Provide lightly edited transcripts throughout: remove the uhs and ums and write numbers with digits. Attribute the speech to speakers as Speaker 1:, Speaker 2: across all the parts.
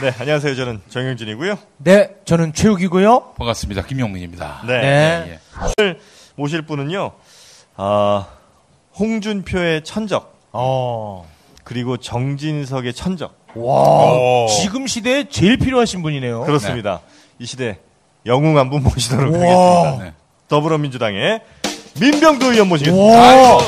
Speaker 1: 네, 안녕하세요. 저는 정영진이고요.
Speaker 2: 네, 저는 최욱이고요.
Speaker 3: 반갑습니다. 김용민입니다.
Speaker 1: 네.
Speaker 2: 네.
Speaker 1: 오늘 모실 분은요, 홍준표의 천적, 그리고 정진석의 천적.
Speaker 2: 와, 지금 시대에 제일 필요하신 분이네요.
Speaker 1: 그렇습니다. 이 시대 영웅 한 분 모시도록
Speaker 2: 와.
Speaker 1: 하겠습니다. 네. 더불어민주당의 민병두 의원 모시겠습니다.
Speaker 2: 와.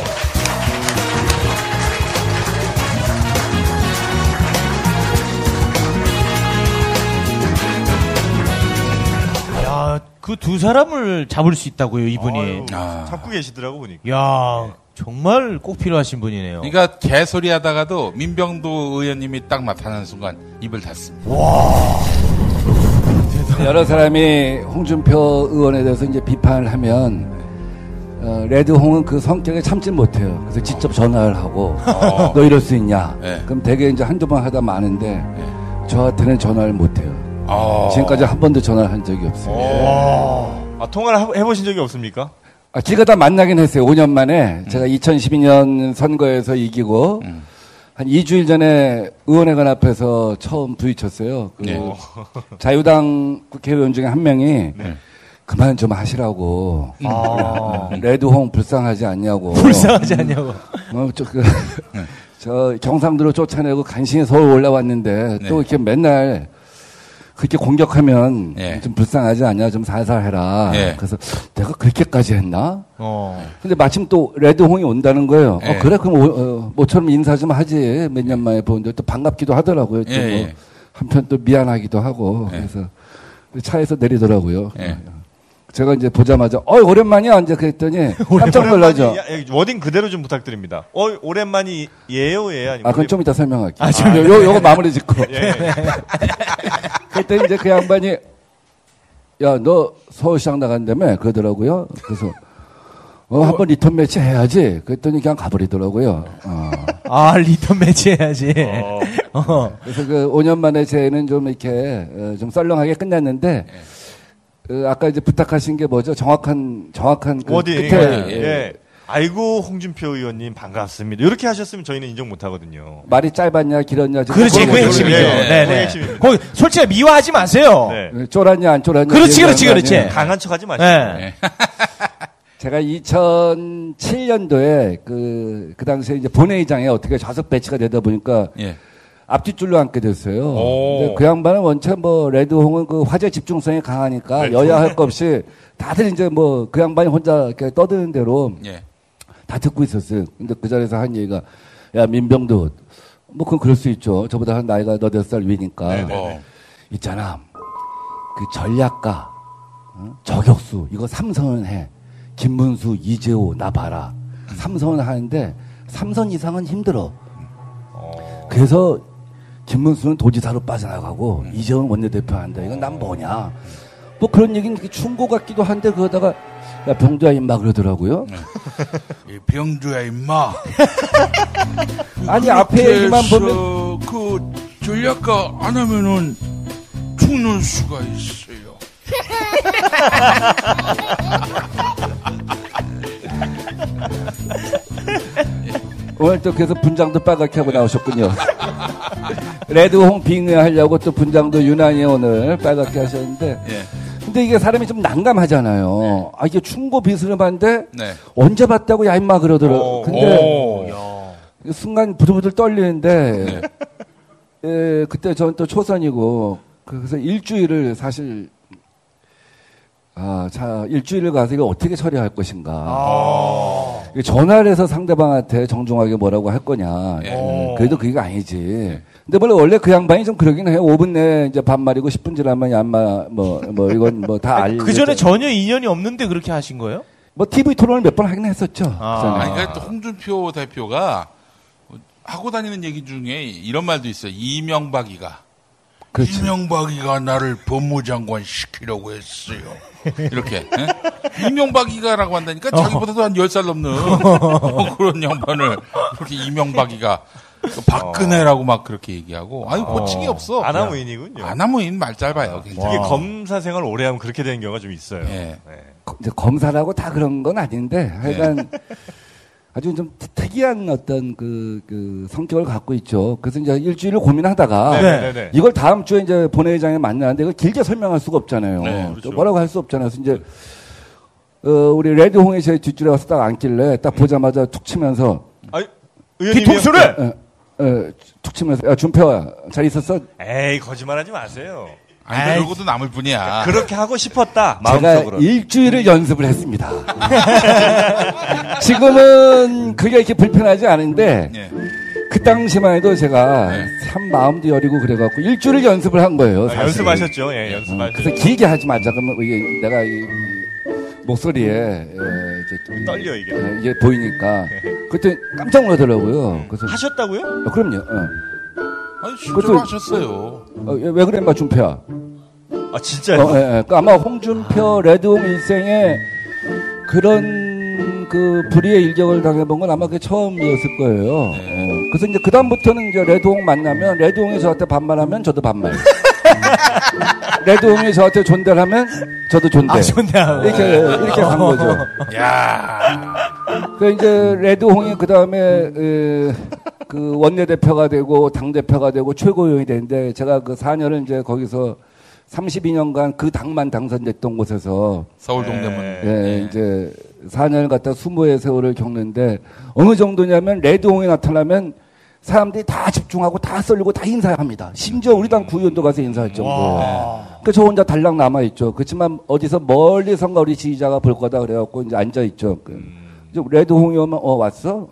Speaker 2: 그 두 사람을 잡을 수 있다고요, 이분이.
Speaker 1: 아유, 잡고 계시더라고 보니까.
Speaker 2: 야, 정말 꼭 필요하신 분이네요.
Speaker 3: 그러니까 개소리 하다가도 민병두 의원님이 딱 나타나는 순간 입을 닫습니다.
Speaker 2: 와.
Speaker 4: 여러 사람이 홍준표 의원에 대해서 이제 비판을 하면 레드홍은 그 성격에 참지 못해요. 그래서 직접 전화를 하고 너 이럴 수 있냐?
Speaker 3: 네.
Speaker 4: 그럼 되게 이제 한두 번 하다 마는데 저한테는 전화를 못해요. 지금까지 한 번도 전화를 한 적이 없어요.
Speaker 1: 통화를 해보신 적이 없습니까?
Speaker 4: 제가 다 만나긴 했어요. 5년 만에. 제가 2012년 선거에서 이기고 한 2주일 전에 의원회관 앞에서 처음 부딪혔어요. 자유당 국회의원 중에 한 명이 그만 좀 하시라고. 레드홍 불쌍하지 않냐고.
Speaker 2: 불쌍하지 않냐고.
Speaker 4: 저 경상도로 쫓아내고 간신히 서울 올라왔는데 또 이렇게 맨날 그렇게 공격하면 좀 불쌍하지 않냐, 좀 살살 해라. 그래서 내가 그렇게까지 했나? 근데 마침 또 레드홍이 온다는 거예요. 그래, 그럼 모처럼 인사 좀 하지. 몇 년 만에 보는데 또 반갑기도 하더라고요. 또 한편 또 미안하기도 하고. 그래서 차에서 내리더라고요. 제가 이제 보자마자 오랜만이야 이제 그랬더니 깜짝 놀라죠.
Speaker 1: 워딩 그대로 좀 부탁드립니다. 오랜만이에요, 아니면
Speaker 4: 그건 좀 이따 설명할게요. 요거 마무리 짓고. 그때 이제 그 양반이 야, 너 서울시장 나간다며 그러더라고요. 그래서 한번 리턴 매치 해야지. 그랬더니 그냥 가버리더라고요.
Speaker 2: 리턴 매치 해야지.
Speaker 4: 그래서 그 5년 만에 쟤는 좀 이렇게 좀 썰렁하게 끝났는데. 아까 이제 부탁하신 게 뭐죠? 정확한 그
Speaker 1: 워딩.
Speaker 4: 끝에.
Speaker 1: 아이고, 홍준표 의원님 반갑습니다. 이렇게 하셨으면 저희는 인정 못 하거든요.
Speaker 4: 말이 짧았냐, 길었냐.
Speaker 2: 그렇지, 그 핵심이죠.
Speaker 1: 네. 핵심입니다.
Speaker 2: 거기 솔직히 미화하지 마세요.
Speaker 1: 네.
Speaker 4: 쫄았냐, 안 쫄았냐.
Speaker 2: 그렇지.
Speaker 1: 강한 척 하지 마시고.
Speaker 2: 네.
Speaker 4: 제가 2007년도에 그 당시에 이제 본회의장에 어떻게 좌석 배치가 되다 보니까 앞뒷줄로 앉게 됐어요. 근데 그 양반은 원체 레드홍은 그 화제 집중성이 강하니까 여야 할 것 없이 다들 이제 그 양반이 혼자 이렇게 떠드는 대로 다 듣고 있었어요. 근데 그 자리에서 한 얘기가 야, 민병두 그건 그럴 수 있죠. 저보다 한 나이가 너댓 살 위니까. 있잖아. 그 전략가, 저격수 이거 3선은 해. 김문수, 이재호 나 봐라. 3선은 하는데 3선 이상은 힘들어. 그래서 김문수는 도지사로 빠져나가고 이재호는 원내대표 한다. 이건 난 뭐냐. 그런 얘기는 충고 같기도 한데 그러다가 야, 병두야 임마 그러더라고요.
Speaker 3: 병두야 임마.
Speaker 4: 아니 앞에 얘기만 보면
Speaker 3: 그 전략가 안 하면은 죽는 수가 있어요.
Speaker 4: 오늘 또 그래서 분장도 빨갛게 하고 나오셨군요. 레드홍 빙의하려고 또 분장도 유난히 오늘 빨갛게 하셨는데 근데 이게 사람이 좀 난감하잖아요. 이게 충고 비스름한데 언제 봤다고 야 임마 그러더라고요. 근데 순간 부들부들 떨리는데 그때 전 또 초선이고 그래서 일주일을 사실 일주일을 가서 이거 어떻게 처리할 것인가. 전화를 해서 상대방한테 정중하게 뭐라고 할 거냐. 그래도 그게 아니지. 근데 원래 그 양반이 좀 그러긴 해요. 5분 내에 이제 반말이고 10분 지나면 얌마, 이건 다 알려.
Speaker 2: 그 전에 전혀 인연이 없는데 그렇게 하신 거예요?
Speaker 4: TV 토론을 몇 번 하긴 했었죠.
Speaker 3: 그러니까 또 홍준표 대표가 하고 다니는 얘기 중에 이런 말도 있어요. 이명박이가.
Speaker 4: 그렇죠.
Speaker 3: 이명박이가 나를 법무장관 시키려고 했어요. 이렇게. 이명박이가라고 한다니까 자기보다도 한 10살 넘는 그런 양반을 그렇게 이명박이가 박근혜라고 막 그렇게 얘기하고 고칭이 없어.
Speaker 1: 아나무인이군요.
Speaker 3: 아나무인 말 짧아요.
Speaker 1: 이게 검사 생활 오래 하면 그렇게 되는 경우가 좀 있어요.
Speaker 4: 이제 검사라고 다 그런 건 아닌데 하여간 아주 좀 특이한 어떤 그 성격을 갖고 있죠. 그래서 이제 일주일을 고민하다가
Speaker 1: 네.
Speaker 4: 이걸 다음 주에 이제 본회의장에 만나는데 이걸 길게 설명할 수가 없잖아요.
Speaker 1: 네, 그렇죠.
Speaker 4: 뭐라고 할 수 없잖아요. 그래서 이제 우리 레드홍이 제 뒷줄에 와서 딱 앉길래 딱 보자마자 툭 치면서
Speaker 2: 뒤통수를
Speaker 4: 툭 치면서 야 준표야 잘 있었어?
Speaker 1: 에이 거짓말하지 마세요.
Speaker 3: 아니 그러고도 남을 뿐이야.
Speaker 1: 그렇게 하고 싶었다.
Speaker 4: 제가
Speaker 1: 마음속으로.
Speaker 4: 일주일을 연습을 했습니다. 지금은 그게 이렇게 불편하지 않은데
Speaker 3: 예.
Speaker 4: 그 당시만 해도 제가 참 마음도 여리고 그래갖고 일주일을 연습을 한 거예요. 사실은.
Speaker 1: 연습하셨죠. 예, 연습하셨죠.
Speaker 4: 그래서 길게 하지 말자. 그러면 이게 내가 이 목소리에 이제
Speaker 1: 떨려 이게.
Speaker 4: 이게 보이니까 그때 깜짝 놀라더라고요. 그래서
Speaker 1: 하셨다고요?
Speaker 4: 그럼요.
Speaker 3: 아니 실제로 하셨어요.
Speaker 4: 왜 그래, 마 준표야?
Speaker 1: 아 진짜요?
Speaker 4: 그러니까 아마 홍준표 레드홍 일생에 그런 그 불의의 일격을 당해본 건 아마 그게 처음이었을 거예요. 그래서 이제 그다음부터는 이제 레드홍 만나면 레드홍이 저한테 반말하면 저도 반말. 레드홍이 저한테 존대하면 저도 존대.
Speaker 2: 존대하고.
Speaker 4: 이렇게 간 거죠.
Speaker 3: 야.
Speaker 4: 그 이제 레드홍이 그다음에 그 원내대표가 되고 당대표가 되고 최고위원이 되는데 제가 그 4년을 이제 거기서 32년간 그 당만 당선됐던 곳에서
Speaker 3: 서울 동대문.
Speaker 4: 이제 4년을 갖다 수모의 세월을 겪는데 어느 정도냐면 레드홍이 나타나면 사람들이 다 집중하고 다 썰리고 다 인사합니다. 심지어 우리 당 구의원도 가서 인사할 정도. 그 저 혼자 달랑 남아 있죠. 그렇지만 어디서 멀리선가 우리 지지자가 볼 거다 그래갖고 이제 앉아 있죠. 이제 레드홍이 오면 왔어?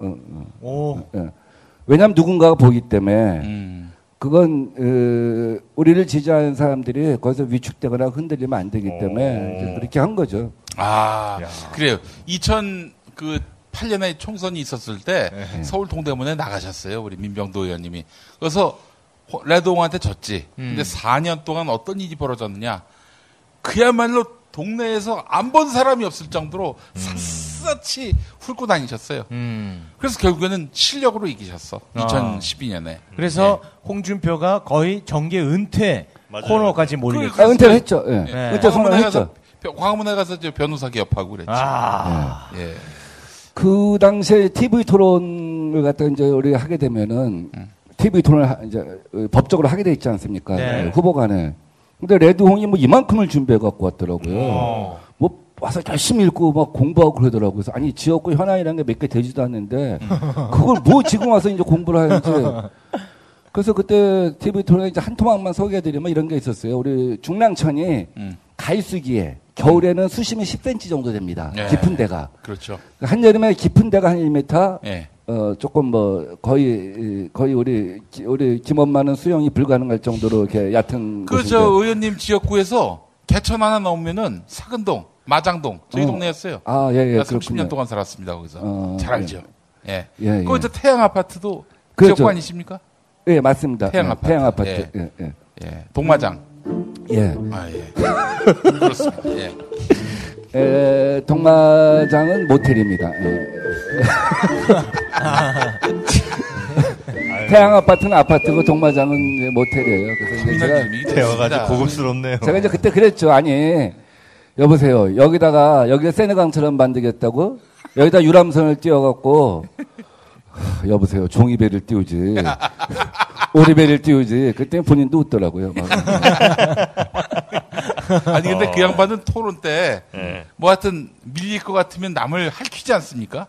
Speaker 4: 왜냐하면 누군가가 보기 때문에 그건 우리를 지지하는 사람들이 거기서 위축되거나 흔들리면 안 되기 때문에 이제 그렇게 한 거죠.
Speaker 3: 아, 그래요. 2008년에 총선이 있었을 때 서울 동대문에 나가셨어요. 우리 민병도 의원님이. 그래서 레드홍한테 졌지. 근데 4년 동안 어떤 일이 벌어졌느냐. 그야말로 동네에서 안 본 사람이 없을 정도로 샅샅이 훑고 다니셨어요. 그래서 결국에는 실력으로 이기셨어. 2012년에.
Speaker 2: 그래서 홍준표가 거의 정계 은퇴 코너까지 몰리겠죠.
Speaker 4: 은퇴를 했죠. 은퇴 선언을 했죠.
Speaker 3: 광화문에 가서 이제 변호사 개업하고 그랬죠. 예.
Speaker 4: 그 당시에 TV 토론을 갖다 이제 우리가 하게 되면은 TV 토론을 이제 법적으로 하게 돼 있지 않습니까? 후보 간에. 근데 레드홍이 뭐 이만큼을 준비해 갖고 왔더라고요. 뭐 와서 열심히 읽고 막 공부하고 그러더라고요. 그래서 아니 지역구 현안이라는 게 몇 개 되지도 않는데 그걸 뭐 지금 와서 이제 공부를 하는지. 그래서 그때 TV 토론에 이제 한 토막만 소개해드리면 이런 게 있었어요. 우리 중랑천이 가을수기에 겨울에는 수심이 10cm 정도 됩니다. 깊은 데가.
Speaker 3: 그렇죠.
Speaker 4: 한여름에 깊은 데가 한 1m. 조금 뭐 거의 우리 김엄마는 수영이 불가능할 정도로 이렇게 얕은.
Speaker 3: 저 의원님 지역구에서 개천 하나 넘으면은 사근동, 마장동 저희 동네였어요.
Speaker 4: 아, 예.
Speaker 3: 30년 동안 살았습니다 거기서. 잘 알죠.
Speaker 4: 예.
Speaker 3: 거기서 태양 아파트도
Speaker 4: 그렇죠.
Speaker 3: 지역구 아니십니까?
Speaker 4: 예, 맞습니다.
Speaker 3: 태양 아파트.
Speaker 4: 예.
Speaker 3: 동마장.
Speaker 4: 예.
Speaker 3: 그렇습니다.
Speaker 4: 동마장은 모텔입니다. 태양 아파트는 아파트고 동마장은 모텔이에요. 그래서 이제 제가
Speaker 1: 대화가 아주 고급스럽네요.
Speaker 4: 제가 이제 그때 그랬죠. 아니, 여보세요. 여기가 세느강처럼 만들겠다고? 여기다 유람선을 띄워갖고, 여보세요. 종이배를 띄우지. 오리배를 띄우지. 그때 본인도 웃더라고요.
Speaker 3: 아니, 근데 그 양반은 토론 때, 뭐 하여튼 밀릴 것 같으면 남을 할퀴지 않습니까?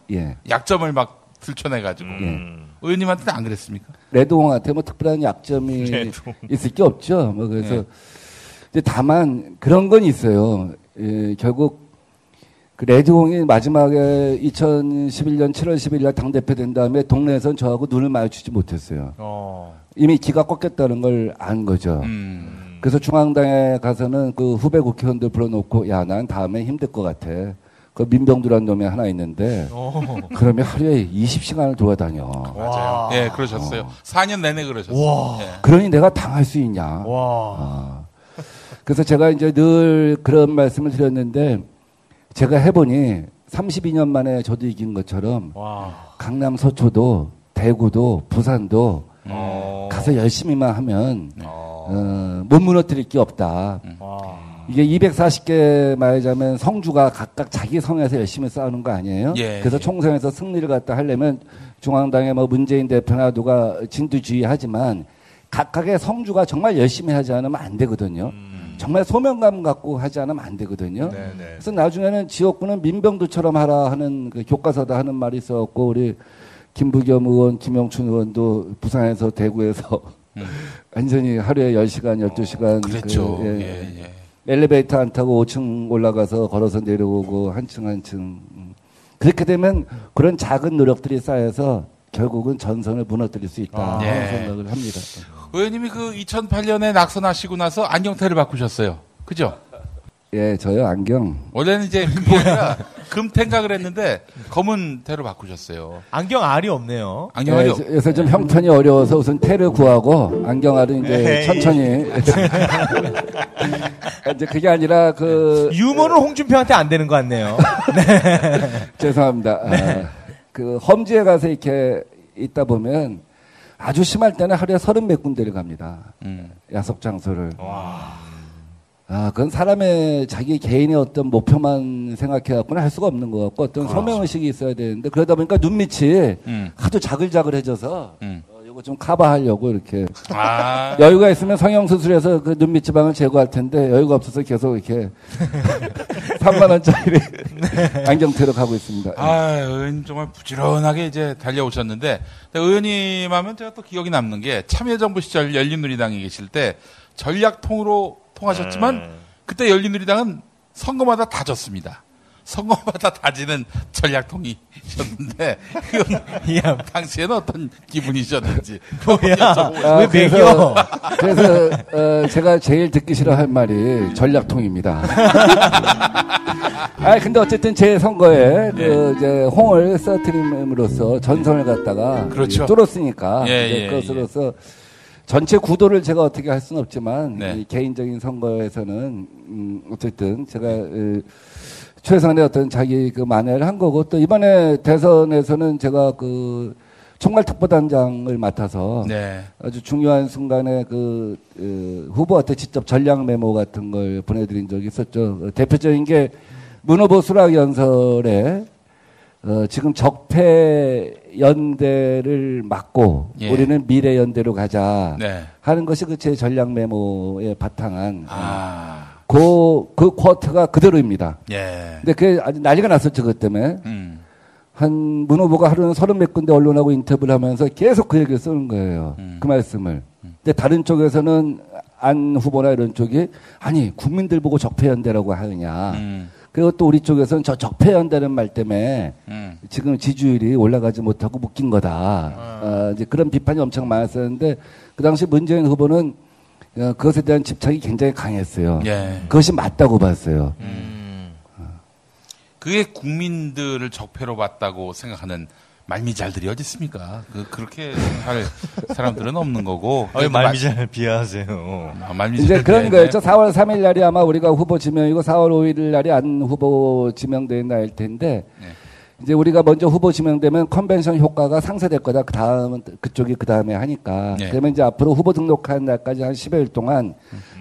Speaker 3: 약점을 막 들춰내가지고. 의원님한테는 안 그랬습니까? 레드홍한테
Speaker 4: 뭐 특별한 약점이 있을 게 없죠. 뭐 그래서 이제 다만 그런 건 있어요. 결국 그 레드홍이 마지막에 2011년 7월 10일 날 당대표 된 다음에 동네에선 저하고 눈을 마주치지 못했어요. 이미 기가 꺾였다는 걸 안 거죠. 그래서 중앙당에 가서는 그 후배 국회의원들 불러놓고 야, 난 다음에 힘들 것 같아. 그 민병두라는 놈이 하나 있는데 그러면 하루에 20시간을 돌아다녀.
Speaker 3: 맞아요. 예, 그러셨어요. 4년 내내 그러셨어요.
Speaker 4: 그러니 내가 당할 수 있냐. 그래서 제가 이제 늘 그런 말씀을 드렸는데 제가 해보니 32년 만에 저도 이긴 것처럼 강남 서초도 대구도 부산도 가서 열심히만 하면 못 무너뜨릴 게 없다. 이게 240개 말하자면 성주가 각각 자기 성에서 열심히 싸우는 거 아니에요?
Speaker 3: 예,
Speaker 4: 그래서
Speaker 3: 예.
Speaker 4: 총선에서 승리를 갖다 하려면 중앙당의 뭐 문재인 대표나 누가 진두지휘하지만 각각의 성주가 정말 열심히 하지 않으면 안 되거든요. 정말 소명감 갖고 하지 않으면 안 되거든요.
Speaker 1: 네네.
Speaker 4: 그래서 나중에는 지역구는 민병도처럼 하라 하는 그 교과서다 하는 말이 있었고 우리 김부겸 의원, 김영춘 의원도 부산에서 대구에서 완전히 하루에 10시간, 12시간
Speaker 3: 그랬죠.
Speaker 4: 그,
Speaker 3: 예.
Speaker 4: 엘리베이터 안 타고 5층 올라가서 걸어서 내려오고 한 층 한 층. 그렇게 되면 그런 작은 노력들이 쌓여서 결국은 전선을 무너뜨릴 수 있다 하는 생각을 합니다.
Speaker 3: 의원님이 그 2008년에 낙선하시고 나서 안경테를 바꾸셨어요. 그죠?
Speaker 4: 예, 저요 안경.
Speaker 3: 원래는 이제 그게 아니라 금태인가 그랬는데 검은 테로 바꾸셨어요.
Speaker 2: 안경 알이 없네요.
Speaker 3: 안경알이
Speaker 4: 요새 좀 형편이 어려워서 우선 테를 구하고 안경알은 이제 천천히. 이제 그게 아니라 그
Speaker 2: 유머는 홍준표한테 안 되는 것 같네요.
Speaker 4: 죄송합니다. 그 험지에 가서 이렇게 있다 보면 아주 심할 때는 하루에 30몇 군데를 갑니다. 야속 장소를. 그건 사람의 자기 개인의 어떤 목표만 생각해갖고는 할 수가 없는 것 같고 어떤 소명의식이 있어야 되는데 그러다 보니까 눈밑이 하도 자글자글해져서 이거 좀 커버하려고 이렇게 여유가 있으면 성형수술해서 그 눈밑 지방을 제거할 텐데 여유가 없어서 계속 이렇게 3만 원짜리 안경테로 가고 있습니다.
Speaker 3: 의원님 정말 부지런하게 이제 달려오셨는데 의원님 하면 제가 또 기억이 남는 게 참여정부 시절 열린우리당에 계실 때 전략통으로 통하셨지만 그때 열린우리당은 선거마다 다 졌습니다. 선거마다 다지는 전략통이셨는데 그건 당시에는 어떤 기분이셨는지
Speaker 2: 뭐야? 왜 매겨?
Speaker 4: 그래서 제가 제일 듣기 싫어할 말이 전략통입니다. 근데 어쨌든 제 선거에 그 이제 홍을 써트림으로써 전선을 갖다가
Speaker 3: 그렇죠.
Speaker 4: 뚫었으니까 그것으로서 전체 구도를 제가 어떻게 할 수는 없지만 이 개인적인 선거에서는 어쨌든 제가 최선의 어떤 자기 그 만회를 한 거고 또 이번에 대선에서는 제가 그 총괄특보단장을 맡아서 아주 중요한 순간에 그 후보한테 직접 전략 메모 같은 걸 보내드린 적이 있었죠. 대표적인 게 문 후보 수락 연설에 지금 적폐 연대를 막고 우리는 미래 연대로 가자 하는 것이 그 제 전략 메모에 바탕한 그 쿼트가 그대로입니다. 근데 그게 아주 난리가 났었죠, 그것 때문에. 문 후보가 하루는 30몇 군데 언론하고 인터뷰를 하면서 계속 그 얘기를 쓰는 거예요. 그 말씀을. 근데 다른 쪽에서는 안 후보나 이런 쪽이 아니, 국민들 보고 적폐연대라고 하느냐. 그리고 또 우리 쪽에서는 저 적폐연대는 말 때문에 지금 지지율이 올라가지 못하고 묶인 거다. 이제 그런 비판이 엄청 많았었는데 그 당시 문재인 후보는 그것에 대한 집착이 굉장히 강했어요. 그것이 맞다고 봤어요.
Speaker 3: 그게 국민들을 적폐로 봤다고 생각하는 말미잘들이 어디 있습니까? 그렇게 할 사람들은 없는 거고.
Speaker 1: 왜 말미잘 비하하세요?
Speaker 4: 이제 그런 거였죠. 4월 3일 날이 아마 우리가 후보 지명이고 4월 5일 날이 안 후보 지명된 날일 텐데 이제 우리가 먼저 후보 지명되면 컨벤션 효과가 상쇄될 거다. 그 다음은 그쪽이 그 다음에 하니까. 그러면 이제 앞으로 후보 등록하는 날까지 한 10여일 동안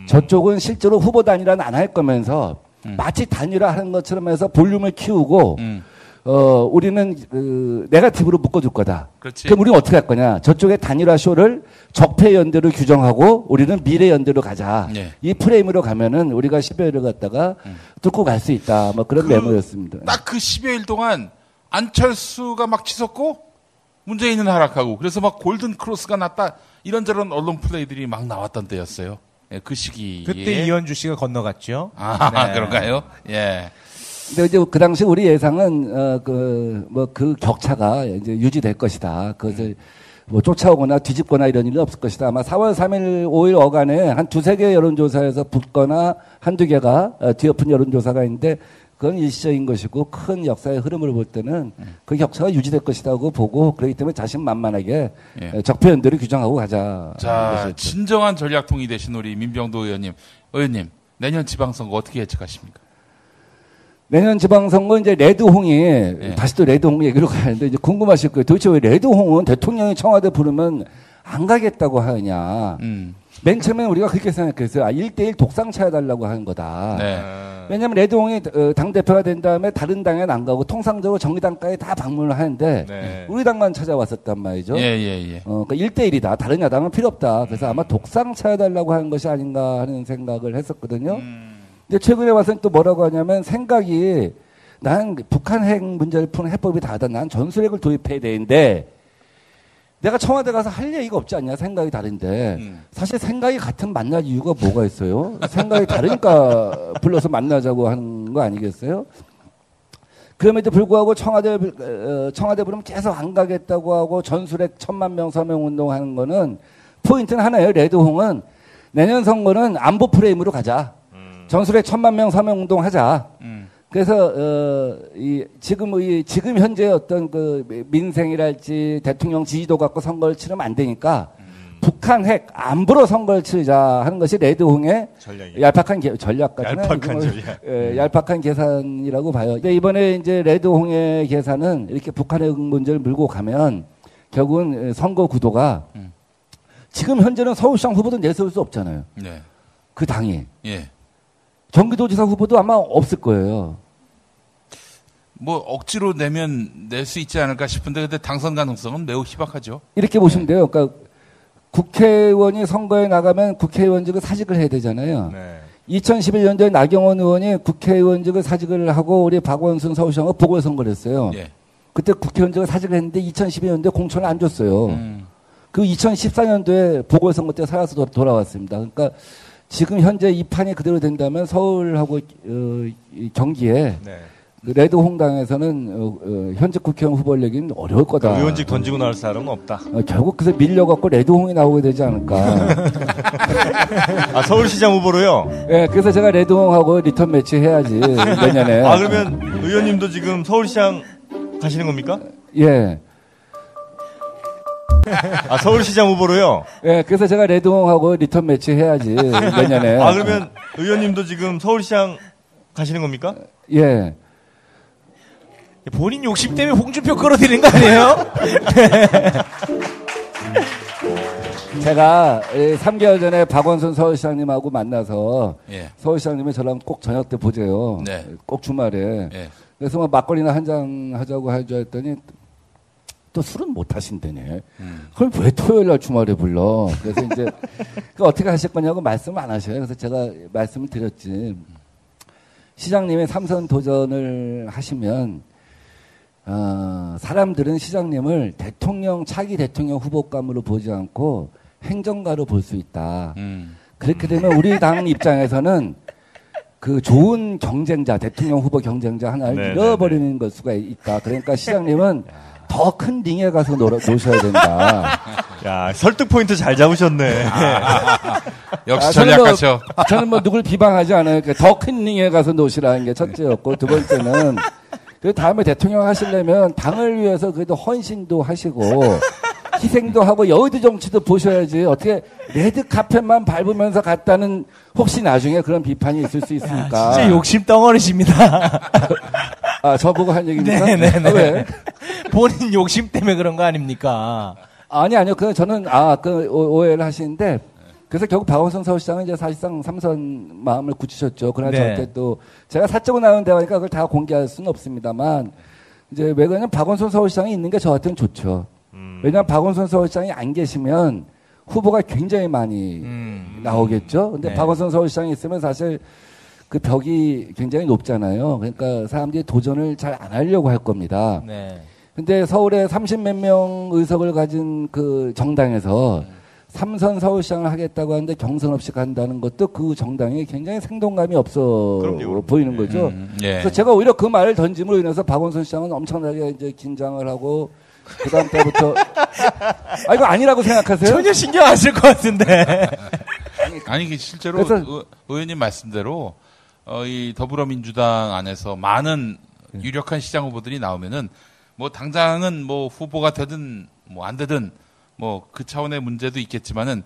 Speaker 4: 저쪽은 실제로 후보 단일화는 안 할 거면서 마치 단일화 하는 것처럼 해서 볼륨을 키우고 우리는 네거티브로 묶어줄 거다. 그럼 우리는 어떻게 할 거냐? 저쪽의 단일화 쇼를 적폐 연대로 규정하고 우리는 미래 연대로 가자. 이 프레임으로 가면은 우리가 10여일을 갖다가 뚫고 갈 수 있다. 뭐 그런 메모였습니다.
Speaker 3: 딱 그 10여일 동안 안철수가 막 치솟고 문재인은 하락하고 그래서 막 골든 크로스가 났다. 이런저런 언론 플레이들이 막 나왔던 때였어요. 그 시기에.
Speaker 2: 그때 이현주 씨가 건너갔죠.
Speaker 3: 그런가요?
Speaker 4: 근데 이제 그 당시 우리 예상은 그 격차가 이제 유지될 것이다. 그것을 뭐 쫓아오거나 뒤집거나 이런 일은 없을 것이다. 아마 4월 3일, 5일 어간에 한 두세 개 여론조사에서 붙거나 한두 개가 뒤엎은 여론조사가 있는데 그건 일시적인 것이고 큰 역사의 흐름을 볼 때는 그 격차가 유지될 것이라고 보고 그렇기 때문에 자신만만하게 적폐연대를 규정하고 가자.
Speaker 3: 자, 진정한 전략통이 되신 우리 민병도 의원님 내년 지방선거 어떻게 예측하십니까?
Speaker 4: 내년 지방선거 이제 레드홍이 다시 또 레드홍 얘기로 가는데 이제 궁금하실 거예요. 도대체 왜 레드홍은 대통령이 청와대 부르면 안 가겠다고 하느냐. 맨 처음에 우리가 그렇게 생각했어요. 1대1 독상 차해달라고 하는 거다.
Speaker 3: 네.
Speaker 4: 왜냐하면 레드홍이 당대표가 된 다음에 다른 당에는 안 가고 통상적으로 정의당까지 다 방문을 하는데
Speaker 1: 네.
Speaker 4: 우리 당만 찾아왔었단 말이죠. 그러니까 1대1이다. 다른 야당은 필요 없다. 그래서 아마 독상 차해달라고 하는 것이 아닌가 하는 생각을 했었거든요. 근데 최근에 와서는 또 뭐라고 하냐면 생각이 난 북한 핵 문제를 푸는 해법이 다르다. 난 전술핵을 도입해야 되는데 내가 청와대 가서 할 얘기가 없지 않냐. 생각이 다른데 사실 생각이 같은 만날 이유가 뭐가 있어요? 생각이 다르니까 불러서 만나자고 하는 거 아니겠어요? 그럼에도 불구하고 청와대 부르면 계속 안 가겠다고 하고 전술핵 1000만 명 서명 운동하는 거는 포인트는 하나예요. 레드홍은 내년 선거는 안보 프레임으로 가자. 전술핵 1000만 명 서명 운동 하자. 그래서 지금 현재 어떤 그 민생이랄지 대통령 지지도 갖고 선거를 치르면 안 되니까 북한 핵 안보로 선거를 치르자 하는 것이 레드홍의 얄팍한 얄팍한 계산이라고 봐요. 근데 이번에 이제 레드홍의 계산은 이렇게 북한 핵 문제를 물고 가면 결국은 선거 구도가 지금 현재는 서울시장 후보도 내세울 수 없잖아요.
Speaker 3: 네.
Speaker 4: 그 당이.
Speaker 3: 예.
Speaker 4: 경기도지사 후보도 아마 없을 거예요.
Speaker 3: 뭐 억지로 내면 낼 수 있지 않을까 싶은데 근데 당선 가능성은 매우 희박하죠.
Speaker 4: 이렇게 보시면 돼요. 그러니까 국회의원이 선거에 나가면 국회의원직을 사직을 해야 되잖아요.
Speaker 1: 네.
Speaker 4: 2011년도에 나경원 의원이 국회의원직을 사직을 하고 우리 박원순 서울시장과 보궐선거를 했어요.
Speaker 3: 예.
Speaker 4: 그때 국회의원직을 사직을 했는데 2012년도에 공천을 안 줬어요. 그 2014년도에 보궐선거 때 살아서 돌아왔습니다. 그러니까 지금 현재 이 판이 그대로 된다면 서울하고 경기에
Speaker 1: 네.
Speaker 4: 레드홍당에서는 현직 국회의원 후보를 내기는 어려울 거다.
Speaker 1: 그 의원직 던지고 나올 사람은 없다.
Speaker 4: 결국 그래서 밀려갖고 레드홍이 나오게 되지 않을까.
Speaker 1: 아, 서울시장 후보로요?
Speaker 4: 네, 그래서 제가 레드홍하고 리턴 매치 해야지 내년에.
Speaker 1: 아, 그러면 의원님도 지금 서울시장 가시는 겁니까?
Speaker 4: 예.
Speaker 1: 아, 서울시장 후보로요?
Speaker 4: 예, 그래서 제가 레드홍하고 리턴 매치 해야지 내년에.
Speaker 1: 아, 그러면 의원님도 지금 서울시장 가시는 겁니까?
Speaker 4: 예.
Speaker 2: 본인 욕심 때문에 홍준표 끌어들이는 거 아니에요?
Speaker 4: 제가 3개월 전에 박원순 서울시장님하고 만나서
Speaker 3: 예.
Speaker 4: 서울시장님이 저랑 꼭 저녁 때 보재요.
Speaker 3: 네.
Speaker 4: 꼭 주말에.
Speaker 3: 예.
Speaker 4: 그래서 뭐 막걸리나 한잔 하자고 하자 했더니 또 술은 못 하신다네. 그걸 왜 토요일 날 주말에 불러? 그래서 이제 그 어떻게 하실 거냐고 말씀을 안 하셔요. 그래서 제가 말씀을 드렸지. 시장님이 3선 도전을 하시면 사람들은 시장님을 차기 대통령 후보감으로 보지 않고 행정가로 볼 수 있다. 그렇게 되면 우리 당 입장에서는 그 좋은 경쟁자, 대통령 후보 경쟁자 하나를 잃어버리는 걸 수가 있다. 그러니까 시장님은 더 큰 링에 가서 노셔야 된다.
Speaker 1: 야, 설득 포인트 잘 잡으셨네.
Speaker 3: 역시 전략가셔.
Speaker 4: 저는 뭐 누굴 비방하지 않아요. 그러니까 더 큰 링에 가서 노시라는 게 첫째였고, 두 번째는 그 다음에 대통령 하시려면 당을 위해서 그래도 헌신도 하시고 희생도 하고 여의도 정치도 보셔야지. 어떻게 레드 카펫만 밟으면서 갔다는 혹시 나중에 그런 비판이 있을 수 있으니까.
Speaker 2: 진짜 욕심 덩어리십니다.
Speaker 4: 아, 저보고 한 얘기입니까?
Speaker 2: 네네네.
Speaker 4: 왜?
Speaker 2: 본인 욕심 때문에 그런 거 아닙니까?
Speaker 4: 아니요. 저는 오해를 하시는데 그래서 결국 박원순 서울시장은 이제 사실상 3선 마음을 굳히셨죠. 그러나
Speaker 2: 네.
Speaker 4: 저한테 또 제가 사적으로 나눈 대화니까 그걸 다 공개할 수는 없습니다만 이제 왜 그러냐면 박원순 서울시장이 있는 게 저한테는 좋죠. 왜냐하면 박원순 서울시장이 안 계시면 후보가 굉장히 많이 나오겠죠. 근데
Speaker 2: 네. 박원순
Speaker 4: 박원순 서울시장이 있으면 사실 그 벽이 굉장히 높잖아요. 그러니까 사람들이 도전을 잘 안 하려고 할 겁니다.
Speaker 2: 네.
Speaker 4: 근데 서울에 30몇 명 의석을 가진 그 정당에서 3선 서울시장을 하겠다고 하는데 경선 없이 간다는 것도 그 정당이 굉장히 생동감이 없어
Speaker 1: 그럼요.
Speaker 4: 보이는 거죠.
Speaker 3: 예.
Speaker 4: 그래서 제가 오히려 그 말을 던짐으로 인해서 박원순 시장은 엄청나게 이제 긴장을 하고 그 다음 때부터 이거 아니라고 생각하세요?
Speaker 2: 전혀 신경 안 쓸 것 같은데.
Speaker 3: 아니 실제로
Speaker 4: 그래서
Speaker 3: 의원님 말씀대로 이 더불어민주당 안에서 많은 유력한 시장 후보들이 나오면은 뭐 당장은 뭐 후보가 되든 뭐 안 되든 뭐 그 차원의 문제도 있겠지만은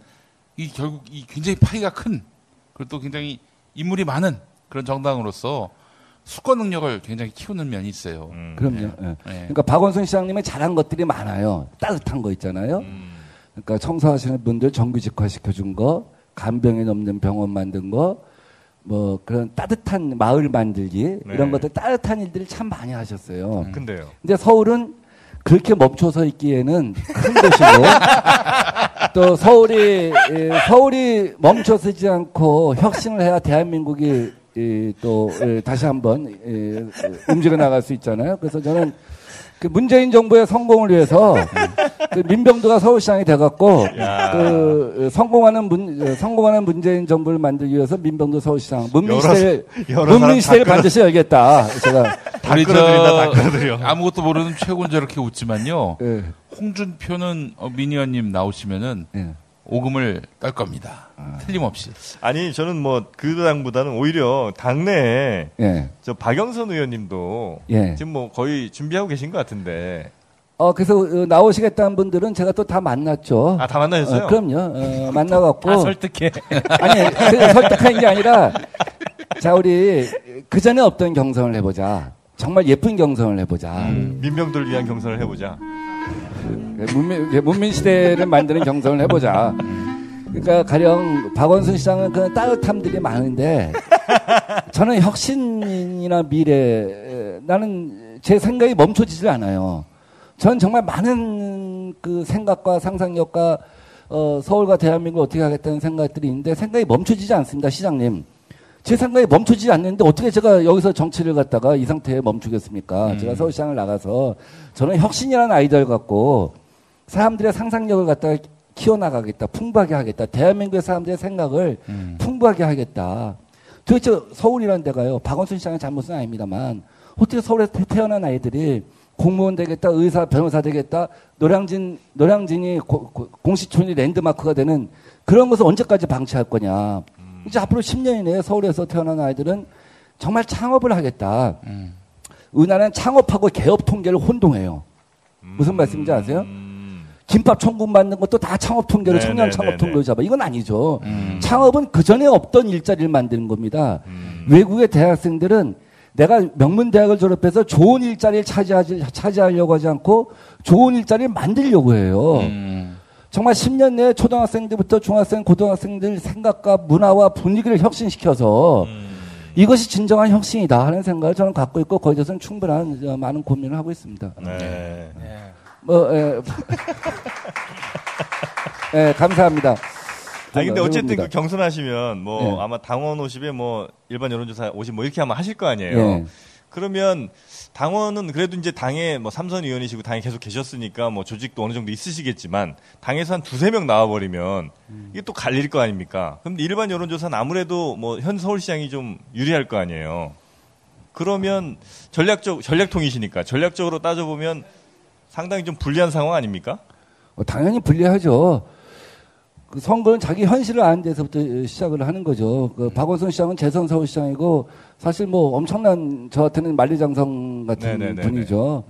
Speaker 3: 이 결국 이 굉장히 파이가 큰 그리고 또 굉장히 인물이 많은 그런 정당으로서 수권 능력을 굉장히 키우는 면이 있어요.
Speaker 4: 그럼요. 예. 그러니까 박원순 시장님이 잘한 것들이 많아요. 따뜻한 거 있잖아요. 그러니까 청소하시는 분들 정규직화 시켜준 거, 간병인 없는 병원 만든 거, 뭐 그런 따뜻한 마을 만들기
Speaker 1: 네.
Speaker 4: 이런 것들 따뜻한 일들을 참 많이 하셨어요.
Speaker 1: 근데요.
Speaker 4: 근데 서울은 그렇게 멈춰서 있기에는 큰 도시고 또 서울이 멈춰서지 않고 혁신을 해야 대한민국이 또 다시 한번 움직여 나갈 수 있잖아요. 그래서 저는 그 문재인 정부의 성공을 위해서 그 민병도가 서울시장이 돼갖고 그 성공하는 문재인 정부를 만들기 위해서 민병도 서울시장 문민시대를 반드시 열겠다. 제가
Speaker 1: 다 끌어들여.
Speaker 3: 아무것도 모르는 최고는 저렇게 웃지만요.
Speaker 4: 네.
Speaker 3: 홍준표는 미니언님 나오시면은
Speaker 4: 네.
Speaker 3: 오금을 딸 겁니다. 틀림없이.
Speaker 1: 아니 저는 뭐 그 당보다는 오히려 당내에
Speaker 4: 예.
Speaker 1: 저 박영선 의원님도
Speaker 4: 예.
Speaker 1: 지금 뭐 거의 준비하고 계신 것 같은데.
Speaker 4: 그래서 나오시겠다는 분들은 제가 또 다 만났죠.
Speaker 1: 다 만나셨어요?
Speaker 4: 그럼요. 만나갖고.
Speaker 2: 다 설득해.
Speaker 4: 아니, 설득한 게 아니라, 자, 우리 그 전에 없던 경선을 해보자. 정말 예쁜 경선을 해보자.
Speaker 1: 민병도를 위한 경선을 해보자.
Speaker 4: 문민 시대를 만드는 경선을 해보자. 그러니까 가령 박원순 시장은 그런 따뜻함들이 많은데 저는 혁신이나 미래 나는 제 생각이 멈춰지질 않아요. 저는 정말 많은 그 생각과 상상력과 서울과 대한민국을 어떻게 하겠다는 생각들이 있는데 생각이 멈춰지지 않습니다, 시장님. 제 생각이 멈춰지지 않는데 어떻게 제가 여기서 정치를 갖다가 이 상태에 멈추겠습니까? 제가 서울시장을 나가서 저는 혁신이라는 아이디어를 갖고 사람들의 상상력을 갖다가 키워나가겠다, 풍부하게 하겠다, 대한민국의 사람들의 생각을 풍부하게 하겠다. 도대체 서울이라는 데가요, 박원순 시장의 잘못은 아닙니다만 어떻게 서울에 태어난 아이들이 공무원 되겠다, 의사, 변호사 되겠다, 노량진이 공시촌이 랜드마크가 되는 그런 것을 언제까지 방치할 거냐. 이제 앞으로 10년 이내에 서울에서 태어난 아이들은 정말 창업을 하겠다. 은하는 창업하고 개업 통계를 혼동해요. 무슨 말씀인지 아세요? 김밥 천국 만든 것도 다 창업 통계로 청년 창업 통계로 잡아. 이건 아니죠. 창업은 그 전에 없던 일자리를 만드는 겁니다. 외국의 대학생들은 내가 명문대학을 졸업해서 좋은 일자리를 차지하려고 하지 않고 좋은 일자리를 만들려고 해요. 정말 10년 내에 초등학생들부터 중학생, 고등학생들 생각과 문화와 분위기를 혁신시켜서 이것이 진정한 혁신이다 하는 생각을 저는 갖고 있고 거기에 대해서는 충분한 많은 고민을 하고 있습니다.
Speaker 1: 네.
Speaker 4: 감사합니다.
Speaker 1: 아니 근데 어쨌든 그 경선하시면 뭐
Speaker 4: 예.
Speaker 1: 아마 당원 50에 뭐 일반 여론조사 50 뭐 이렇게 아마 하실 거 아니에요.
Speaker 4: 예.
Speaker 1: 그러면 당원은 그래도 이제 당에 뭐 삼선 의원이시고 당에 계속 계셨으니까 뭐 조직도 어느 정도 있으시겠지만 당에서 한 두세 명 나와버리면 이게 또 갈릴 거 아닙니까? 근데 일반 여론조사는 아무래도 뭐 현 서울시장이 좀 유리할 거 아니에요. 그러면 전략통이시니까 전략적으로 따져보면 상당히 좀 불리한 상황 아닙니까?
Speaker 4: 당연히 불리하죠. 그 선거는 자기 현실을 아는 데서부터 시작을 하는 거죠. 그 박원순 시장은 재선 서울시장이고 사실 뭐 엄청난 저한테는 만리장성 같은 분이죠.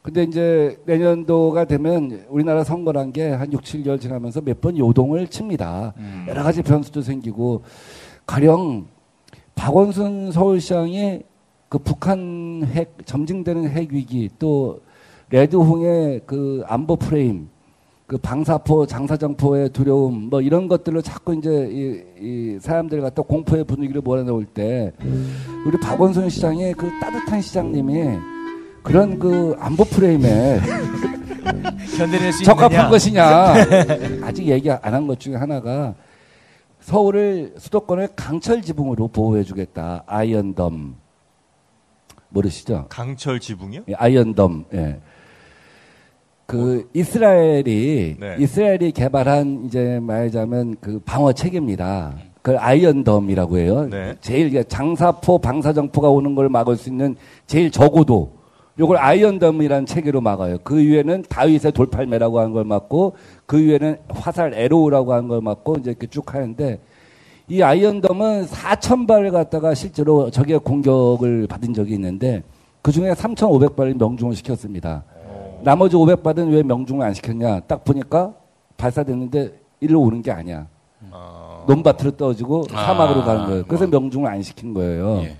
Speaker 4: 근데 이제 내년도가 되면 우리나라 선거란 게 한 6, 7개월 지나면서 몇 번 요동을 칩니다. 여러 가지 변수도 생기고 가령 박원순 서울시장이 그 북한 점증되는 핵 위기 또 레드홍의 그 안보 프레임 그 방사포, 장사정포의 두려움, 뭐 이런 것들로 자꾸 이제 이 사람들 갖다 공포의 분위기를 몰아넣을 때 우리 박원순 시장의 그 따뜻한 시장님이 그런 그 안보 프레임에
Speaker 2: 견뎌낼 수
Speaker 4: 적합한
Speaker 2: 있느냐?
Speaker 4: 것이냐. 아직 얘기 안 한 것 중에 하나가 서울을 수도권을 강철 지붕으로 보호해주겠다. 아이언덤 모르시죠?
Speaker 1: 강철 지붕이요?
Speaker 4: 예, 아이언덤. 예. 그 이스라엘이 개발한 이제 말하자면 그 방어 체계입니다. 그걸 아이언덤이라고 해요.
Speaker 1: 네.
Speaker 4: 제일 장사포, 방사정포가 오는 걸 막을 수 있는 제일 저고도 요걸 아이언덤이라는 체계로 막아요. 그 위에는 다윗의 돌팔매라고 하는 걸 막고 그 위에는 화살 에로우라고 하는 걸 막고 이제 이렇게 쭉 하는데 이 아이언덤은 4,000발을 갖다가 실제로 적의 공격을 받은 적이 있는데 그 중에 3,500발을 명중을 시켰습니다. 나머지 500발은 왜 명중을 안 시켰냐? 딱 보니까 발사됐는데 일로 오는 게 아니야. 논밭으로 떨어지고 사막으로 가는 거예요. 그래서 명중을 안 시킨 거예요.
Speaker 3: 예.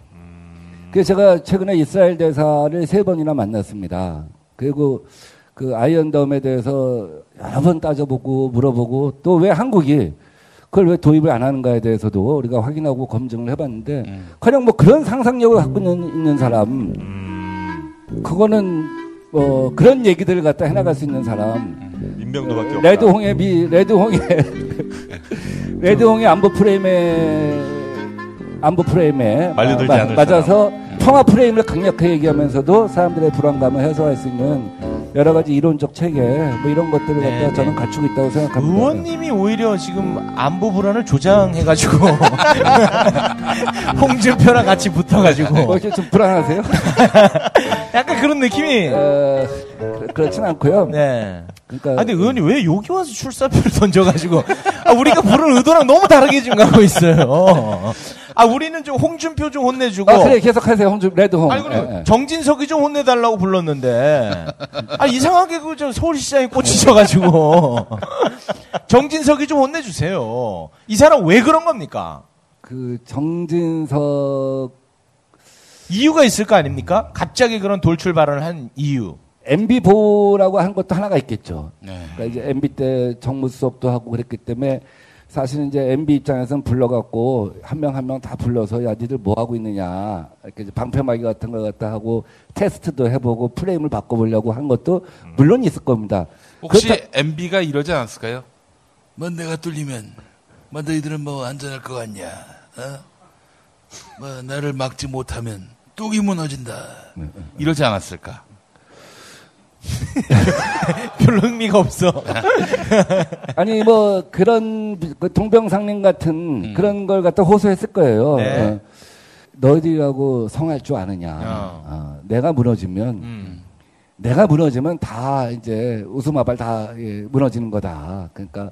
Speaker 4: 그래서 제가 최근에 이스라엘 대사를 3번이나 만났습니다. 그리고 그 아이언덤에 대해서 여러 번 따져보고 물어보고 또 왜 한국이 그걸 왜 도입을 안 하는가에 대해서도 우리가 확인하고 검증을 해봤는데, 커녕 뭐 그런 상상력을 갖고 있는 사람, 그거는 뭐 그런 얘기들을 갖다 해나갈 수 있는 사람,
Speaker 1: 민병도밖에 없다.
Speaker 4: 레드홍의 안보 프레임에
Speaker 1: 말려들지 않을
Speaker 4: 맞아서 평화 프레임을 강력하게 얘기하면서도 사람들의 불안감을 해소할 수 있는 여러 가지 이론적 체계 뭐 이런 것들을 갖다 저는 갖추고 있다고 생각합니다.
Speaker 2: 의원님이 오히려 지금 안보 불안을 조장해가지고 홍준표랑 같이 붙어가지고
Speaker 4: 뭐 이렇게 좀 불안하세요?
Speaker 2: 약간 그런 느낌이.
Speaker 4: 그렇진 않고요.
Speaker 2: 네.
Speaker 4: 그러니까
Speaker 2: 근데 의원님 왜 여기 와서 출사표를 던져가지고 우리가 부른 의도랑 너무 다르게 지금 가고 있어요. 우리는 좀 홍준표 좀 혼내주고.
Speaker 4: 그래 계속하세요. 레드홍.
Speaker 2: 아니 그래 정진석이 좀 혼내달라고 불렀는데 이상하게 저 서울시장이 꽂히셔가지고 정진석이 좀 혼내주세요. 이 사람 왜 그런 겁니까?
Speaker 4: 그 정진석
Speaker 2: 이유가 있을 거 아닙니까? 갑자기 그런 돌출 발언을 한 이유.
Speaker 4: MB 보라고 한 것도 하나가 있겠죠.
Speaker 3: 네.
Speaker 4: 그러니까 이제 MB 때 정무 수석도 하고 그랬기 때문에 사실은 이제 MB 입장에서는 불러갖고 한 명 한 명 다 불러서 야 니들 뭐 하고 있느냐 이렇게 이제 방패막이 같은 거 갖다 하고 테스트도 해보고 프레임을 바꿔보려고 한 것도 물론 있을 겁니다.
Speaker 3: 혹시 MB가 이러지 않았을까요? 뭐 내가 뚫리면 뭐 너희들은 뭐 안전할 것 같냐? 뭐 나를 막지 못하면 뚝이 무너진다. 이러지 않았을까?
Speaker 2: 별로 흥미가 없어.
Speaker 4: 아니 뭐 그런 동병상련 같은 그런 걸 갖다 호소했을 거예요.
Speaker 2: 네.
Speaker 4: 너희들하고 성할 줄 아느냐. 내가 무너지면 다 이제 웃음아발 다 무너지는 거다. 그러니까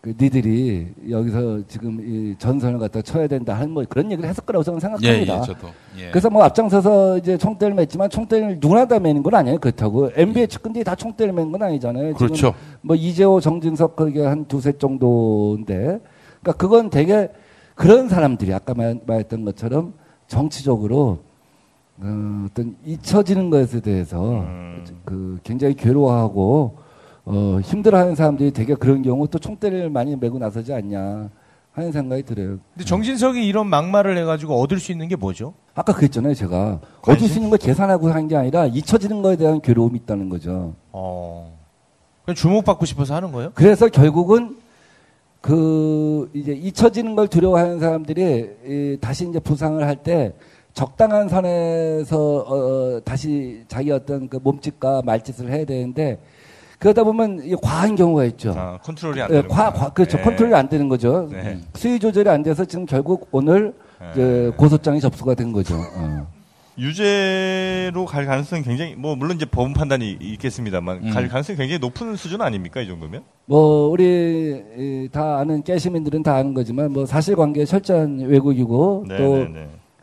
Speaker 4: 니들이 여기서 지금 이 전선을 갖다 쳐야 된다 하는 뭐 그런 얘기를 했을 거라고 저는 생각합니다.
Speaker 3: 저도. 예.
Speaker 4: 그래서 뭐 앞장서서 이제 총대를 맸지만 총대를 누구나 다 매는 건 아니에요. 그렇다고 MB의 측근들이 다 총대를 맨 건 아니잖아요.
Speaker 3: 그렇죠.
Speaker 4: 지금 뭐 이재호, 정진석 그게 한 두세 정도인데, 그러니까 그건 되게 그런 사람들이 아까 말했던 것처럼 정치적으로 어떤 잊혀지는 것에 대해서 그 굉장히 괴로워하고 힘들어하는 사람들이 되게 그런 경우 또 총대를 많이 메고 나서지 않냐 하는 생각이 들어요.
Speaker 2: 근데 정진석이 이런 막말을 해가지고 얻을 수 있는 게 뭐죠?
Speaker 4: 아까 그랬잖아요, 제가. 얻을 수 있는 걸 계산하고 한 게 아니라 잊혀지는 거에 대한 괴로움이 있다는 거죠.
Speaker 2: 그냥 주목받고 싶어서 하는 거예요?
Speaker 4: 그래서 결국은 이제 잊혀지는 걸 두려워하는 사람들이 다시 이제 부상을 할 때 적당한 선에서 다시 자기 어떤 그 몸짓과 말짓을 해야 되는데 그러다 보면 과한 경우가 있죠.
Speaker 1: 컨트롤이 안 되는 거죠.
Speaker 4: 그렇죠. 컨트롤이 안 되는 거죠.
Speaker 1: 네.
Speaker 4: 수위 조절이 안 돼서 지금 결국 오늘 고소장이 접수가 된 거죠.
Speaker 1: 유죄로 갈 가능성이 굉장히 물론 이제 법원 판단이 있겠습니다만 갈 가능성이 굉장히 높은 수준 아닙니까 이 정도면?
Speaker 4: 우리 다 아는 깨시민들은 다 아는 거지만 사실관계에 철저한 왜곡이고 또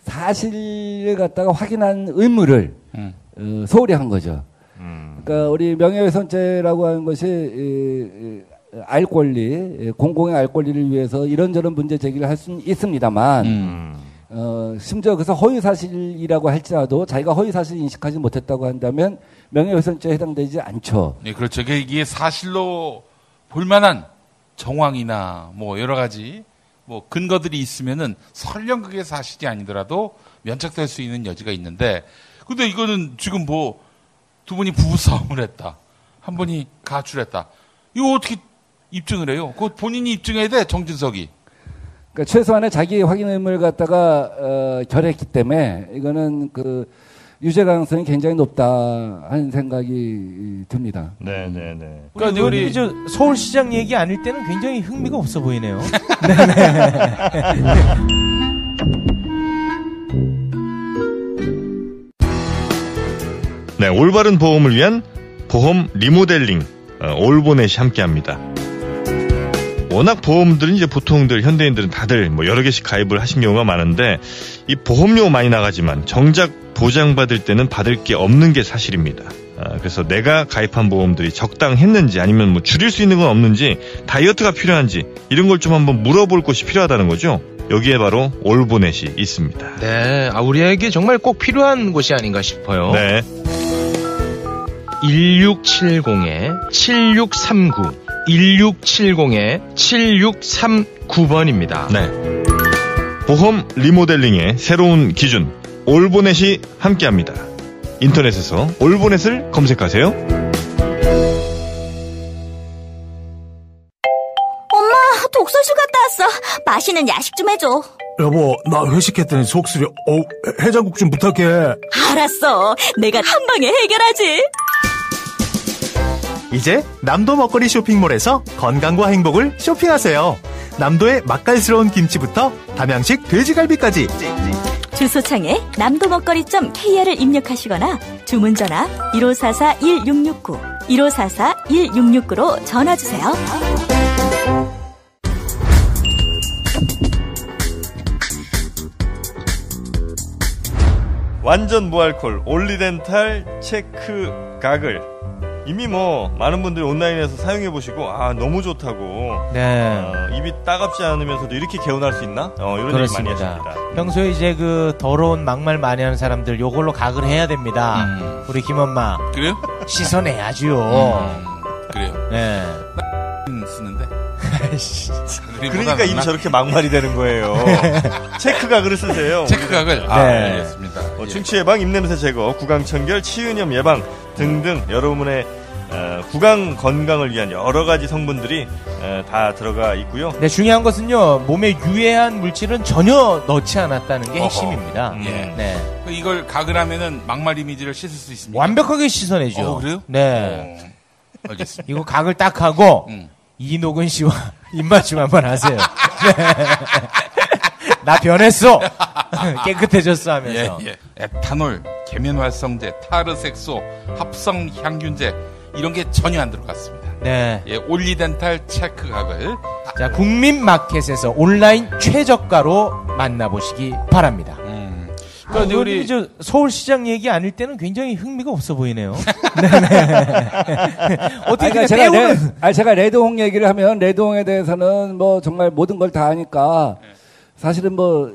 Speaker 4: 사실을 갖다가 확인한 의무를 소홀히 한 거죠. 그러니까 우리 명예훼손죄라고 하는 것이 알 권리, 공공의 알 권리를 위해서 이런저런 문제 제기를 할 수는 있습니다만 심지어 그래서 허위 사실이라고 할지라도 자기가 허위 사실 인식하지 못했다고 한다면 명예훼손죄에 해당되지 않죠.
Speaker 3: 네, 그렇죠. 이게 사실로 볼만한 정황이나 여러 가지 근거들이 있으면은 설령 그게 사실이 아니더라도 면책될 수 있는 여지가 있는데, 근데 이거는 지금 두 분이 부부싸움을 했다. 한 분이 가출했다. 이거 어떻게 입증을 해요? 그거 본인이 입증해야 돼, 정진석이.
Speaker 4: 그러니까 최소한의 자기 확인 의무를 갖다가 결했기 때문에 이거는 유죄 가능성이 굉장히 높다 하는 생각이 듭니다.
Speaker 1: 네.
Speaker 2: 그러니까 우리 서울시장 얘기 아닐 때는 굉장히 흥미가 없어 보이네요.
Speaker 1: 네, 올바른 보험을 위한 보험 리모델링 올보넷이 함께합니다. 워낙 보험들은 이제 보통들 현대인들은 다들 여러 개씩 가입을 하신 경우가 많은데 이 보험료 많이 나가지만 정작 보장받을 때는 받을 게 없는 게 사실입니다. 그래서 내가 가입한 보험들이 적당했는지 아니면 줄일 수 있는 건 없는지 다이어트가 필요한지 이런 걸 좀 한번 물어볼 곳이 필요하다는 거죠. 여기에 바로 올보넷이 있습니다.
Speaker 5: 네, 우리에게 정말 꼭 필요한 곳이 아닌가 싶어요.
Speaker 1: 네.
Speaker 5: 1670-7639 1670-7639번입니다.
Speaker 1: 네. 보험 리모델링의 새로운 기준 올보넷이 함께합니다. 인터넷에서 올보넷을 검색하세요.
Speaker 6: 엄마, 독서실 갔다 왔어. 맛있는 야식 좀 해줘.
Speaker 7: 여보, 나 회식했더니 속쓰려. 해장국 좀 부탁해.
Speaker 6: 알았어. 내가 한 방에 해결하지.
Speaker 8: 이제 남도 먹거리 쇼핑몰에서 건강과 행복을 쇼핑하세요. 남도의 맛깔스러운 김치부터 담양식 돼지갈비까지.
Speaker 6: 주소창에 남도먹거리.kr을 입력하시거나 주문 전화 1544-1669, 1544-1669로 전화주세요.
Speaker 1: 완전 무알콜 올리덴탈 체크 가글. 이미 뭐 많은 분들이 온라인에서 사용해 보시고 너무 좋다고.
Speaker 2: 네.
Speaker 1: 입이 따갑지 않으면서도 이렇게 개운할 수 있나? 이런
Speaker 2: 그렇습니다.
Speaker 1: 얘기 많이 하십니다.
Speaker 2: 평소에 이제 그 더러운 막말 많이 하는 사람들 요걸로 각을 해야 됩니다. 우리 김엄마
Speaker 3: 그래요?
Speaker 2: 씻어내야지요.
Speaker 3: 그래요.
Speaker 2: 네.
Speaker 3: 쓰는데.
Speaker 1: 그러니까 입이 저렇게 막말이 되는 거예요. 체크각을 쓰세요.
Speaker 3: 체크각을.
Speaker 2: 네.
Speaker 3: 알겠습니다.
Speaker 1: 충치 예방, 입냄새 제거, 구강청결, 치은염 예방 등등 여러분의 구강 건강을 위한 여러 가지 성분들이 다 들어가 있고요.
Speaker 2: 네, 중요한 것은요, 몸에 유해한 물질은 전혀 넣지 않았다는 게 핵심입니다.
Speaker 3: 예.
Speaker 2: 네.
Speaker 3: 이걸 각을 하면은 막말 이미지를 씻을 수 있습니다.
Speaker 2: 완벽하게 씻어내죠.
Speaker 3: 그래요?
Speaker 2: 네.
Speaker 3: 알겠습니다.
Speaker 2: 이거 각을 딱 하고, 이노근 씨와 입맞춤 한번 하세요. 네. 나 변했어! 깨끗해졌어 하면서.
Speaker 3: 예. 에탄올, 계면활성제, 타르색소, 합성 향균제 이런 게 전혀 안 들어갔습니다.
Speaker 2: 네.
Speaker 3: 예, 올리덴탈 체크각을
Speaker 2: 자, 국민마켓에서 온라인 최저가로 만나보시기 바랍니다. 그러니까 우리 저 서울시장 얘기 아닐 때는 굉장히 흥미가 없어 보이네요. 어떻게
Speaker 4: 그러니까 제가 레드홍 얘기를 하면 레드홍에 대해서는 뭐 정말 모든 걸 다 아니까 사실은 뭐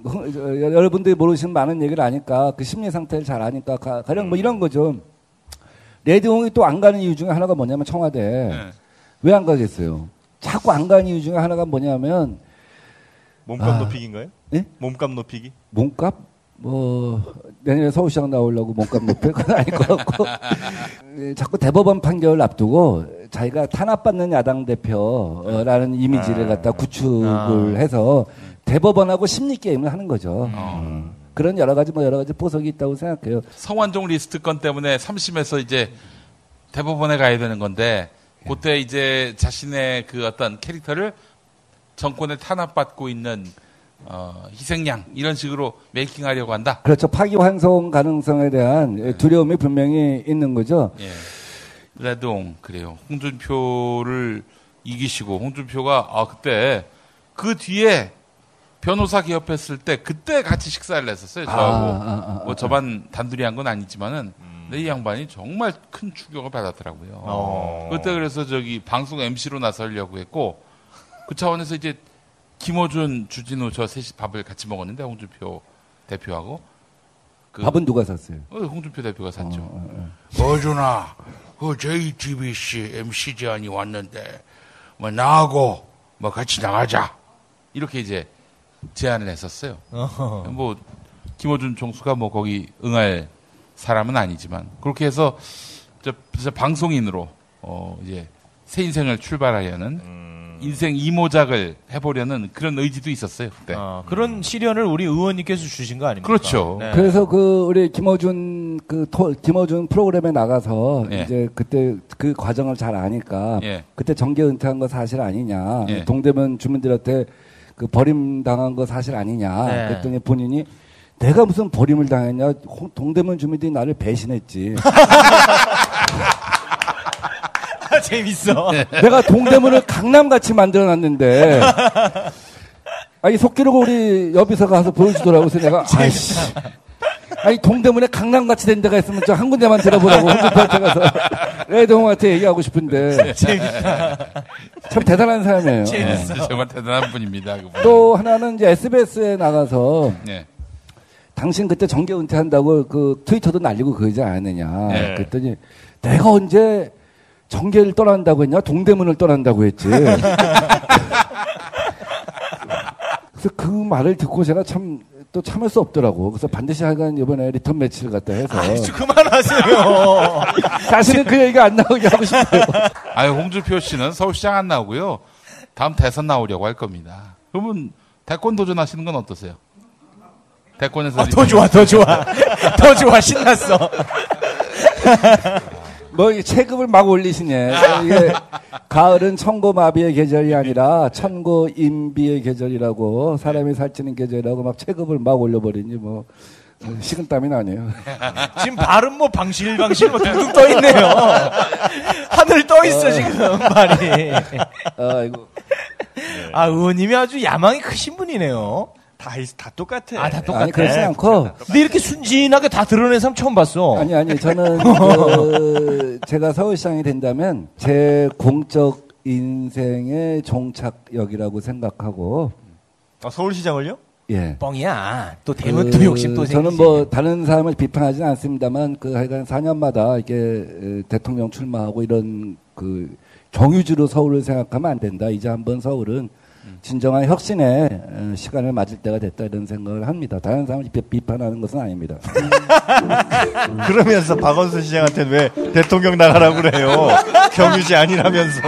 Speaker 4: 여러분들이 모르시는 많은 얘기를 아니까 그 심리 상태를 잘 아니까 가령 뭐 이런 거죠. 레드홍이 또 안 가는 이유 중에 하나가 뭐냐면 청와대. 왜 안 가겠어요? 자꾸 안 가는 이유 중에 하나가 뭐냐면
Speaker 1: 몸값 높이기인가요?
Speaker 4: 예?
Speaker 1: 몸값 높이기?
Speaker 4: 몸값? 내년에 서울시장 나오려고 몸값 높일 건 아닐 것 같고. 자꾸 대법원 판결을 앞두고 자기가 탄압받는 야당 대표라는 이미지를 갖다 구축을 해서 대법원하고 심리게임을 하는 거죠. 그런 여러 가지 보석이 있다고 생각해요.
Speaker 3: 성완종 리스트 건 때문에 3심에서 이제 대법원에 가야 되는 건데, 그때 이제 자신의 그 어떤 캐릭터를 정권에 탄압받고 있는 희생양 이런 식으로 메이킹하려고 한다.
Speaker 4: 그렇죠. 파기환송 가능성에 대한 두려움이 분명히 있는 거죠.
Speaker 3: 예. 레드홍 그래요. 홍준표를 이기시고 홍준표가 그때 그 뒤에 변호사 개업했을 때 그때 같이 식사를 했었어요. 저하고 뭐 저만 단둘이 한 건 아니지만은 근데 이 양반이 정말 큰 충격을 받았더라고요. 그때 그래서 방송 MC로 나서려고 했고 그 차원에서 이제 김어준, 주진우 저 셋이 밥을 같이 먹었는데 홍준표 대표하고
Speaker 4: 밥은 누가 샀어요?
Speaker 3: 홍준표 대표가 샀죠.
Speaker 9: 어준아, 그 JTBC MC 제안이 왔는데 뭐 나하고 뭐 같이 나가자
Speaker 3: 이렇게 이제 제안을 했었어요. 뭐 김어준 총수가 뭐 거기 응할 사람은 아니지만 그렇게 해서 저 방송인으로 이제 새 인생을 출발하려는. 인생 이모작을 해보려는 그런 의지도 있었어요. 그때.
Speaker 2: 그런 시련을 우리 의원님께서 주신 거 아닙니까?
Speaker 3: 그렇죠.
Speaker 2: 네.
Speaker 4: 그래서 우리 김어준 김어준 프로그램에 나가서 이제 그때 그 과정을 잘 아니까 그때 정계 은퇴한 거 사실 아니냐. 동대문 주민들한테 그 버림당한 거 사실 아니냐. 그랬더니 본인이 내가 무슨 버림을 당했냐. 동대문 주민들이 나를 배신했지.
Speaker 2: 재밌어.
Speaker 4: 내가 동대문을 강남같이 만들어놨는데, 속기록 우리 여비서 가서 보여주더라고. 그래서 내가, 동대문에 강남같이 된 데가 있으면 한 군데만 들어보라고 홍준표한테 가서 레드홍한테 얘기하고 싶은데.
Speaker 2: 재밌다.
Speaker 4: 참 대단한 사람이에요.
Speaker 3: 정말 대단한 분입니다. 그분.
Speaker 4: 또 하나는 이제 SBS에 나가서, 당신 그때 정계 은퇴한다고 그 트위터도 날리고 그러지 않았느냐. 그랬더니 내가 언제 정계를 떠난다고 했냐? 동대문을 떠난다고 했지. 그래서 그 말을 듣고 제가 또 참을 수 없더라고. 그래서 반드시 하여간 이번에 리턴 매치를 갖다 해서.
Speaker 2: 그만하세요.
Speaker 4: 다시는 그 얘기가 안 나오게 하고 싶어요.
Speaker 3: 아유, 홍준표 씨는 서울시장 안 나오고요. 다음 대선 나오려고 할 겁니다. 그러면 대권 도전하시는 건 어떠세요? 대권에서.
Speaker 2: 더 좋아. 신났어.
Speaker 4: 뭐, 체급을 막 올리시네. 이게, 가을은 천고마비의 계절이 아니라 천고임비의 계절이라고, 사람이 살찌는 계절이라고 막 체급을 막 올려버리니, 뭐, 식은땀이 나네요.
Speaker 2: 지금 발은 뭐 방실 둥둥 떠 있네요. 하늘 떠 있어, 지금, 발이.
Speaker 4: 아이고.
Speaker 2: 아, 의원님이 아주 야망이 크신 분이네요.
Speaker 1: 다 똑같아.
Speaker 2: 다 똑같아.
Speaker 4: 아니, 그렇지 않고.
Speaker 2: 근데 이렇게 순진하게 다 드러낸 사람 처음 봤어.
Speaker 4: 아니, 저는, 제가 서울시장이 된다면, 제 공적 인생의 종착역이라고 생각하고.
Speaker 1: 서울시장을요?
Speaker 4: 예.
Speaker 2: 뻥이야. 또 되면 또 욕심 또 생기지.
Speaker 4: 저는 뭐, 다른 사람을 비판하지는 않습니다만, 하여간 4년마다 이렇게 대통령 출마하고 이런 경유지로 서울을 생각하면 안 된다. 이제 한번 서울은 진정한 혁신의 시간을 맞을 때가 됐다 이런 생각을 합니다. 다른 사람을 비판하는 것은 아닙니다.
Speaker 1: 그러면서 박원순 시장한테는 왜 대통령 나가라고 그래요? 경유지 아니라면서.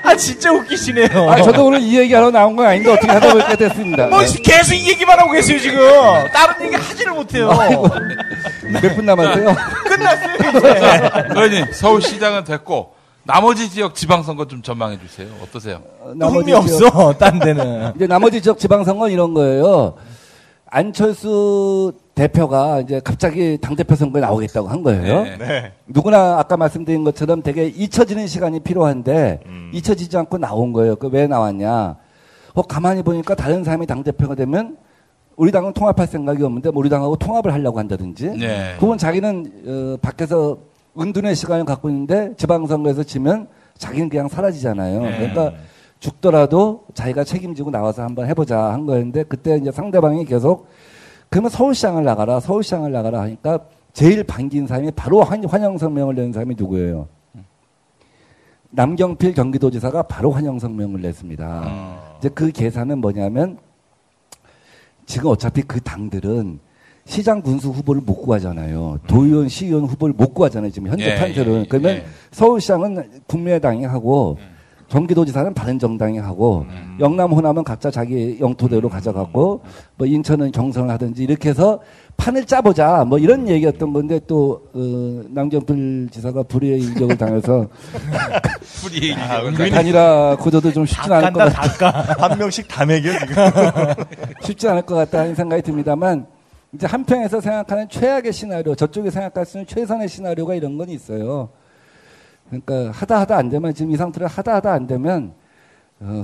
Speaker 2: 아, 진짜 웃기시네요.
Speaker 4: 저도 오늘 이 얘기하러 나온 건 아닌데 어떻게 하다 보니까 됐습니다.
Speaker 2: 뭐 계속 이 얘기만 하고 계세요 지금. 다른 얘기 하지를 못해요.
Speaker 4: 몇 분 남았어요?
Speaker 2: 끝났어요 이제.
Speaker 3: 의원님, 서울시장은 됐고 나머지 지역 지방선거 좀 전망해 주세요. 어떠세요?
Speaker 2: 흥미 없어. 딴 데는.
Speaker 4: 이제 나머지 지역 지방선거는 이런 거예요. 안철수 대표가 이제 갑자기 당대표 선거에 나오겠다고 한 거예요.
Speaker 1: 네.
Speaker 4: 누구나 아까 말씀드린 것처럼 되게 잊혀지는 시간이 필요한데 잊혀지지 않고 나온 거예요. 왜 나왔냐. 가만히 보니까 다른 사람이 당대표가 되면 우리 당은 통합할 생각이 없는데 우리 당하고 통합을 하려고 한다든지.
Speaker 3: 네.
Speaker 4: 그건 자기는 밖에서 은둔의 시간을 갖고 있는데 지방선거에서 지면 자기는 그냥 사라지잖아요.
Speaker 3: 네.
Speaker 4: 그러니까 죽더라도 자기가 책임지고 나와서 한번 해보자 한 거였는데 그때 이제 상대방이 계속 그러면 서울시장을 나가라 하니까 제일 반긴 사람이 바로 환영성명을 낸 사람이 누구예요? 남경필 경기도지사가 바로 환영성명을 냈습니다. 이제 그 계산은 뭐냐면 지금 어차피 그 당들은 시장 군수 후보를 못 구하잖아요. 도의원, 시의원 후보를 못 구하잖아요. 지금 현재 판세로는. 그러면 서울시장은 국민의당이 하고 경기도지사는 바른정당이 하고 영남, 호남은 각자 자기 영토대로 가져갔고 뭐 인천은 경선을 하든지 이렇게 해서 판을 짜보자 뭐 이런 얘기였던 건데 또 남경필 지사가 불의의 일격을 당해서
Speaker 3: 불의의 일격을
Speaker 4: 단일화 구도도 좀 쉽지 않을 것 같다.
Speaker 1: 한 명씩 다 매겨 지금.
Speaker 4: 쉽지 않을 것 같다는 생각이 듭니다만 이제 한편에서 생각하는 최악의 시나리오, 저쪽이 생각할 수 있는 최선의 시나리오가 이런 건 있어요. 그러니까 하다 안 되면 지금 이 상태로 하다 안 되면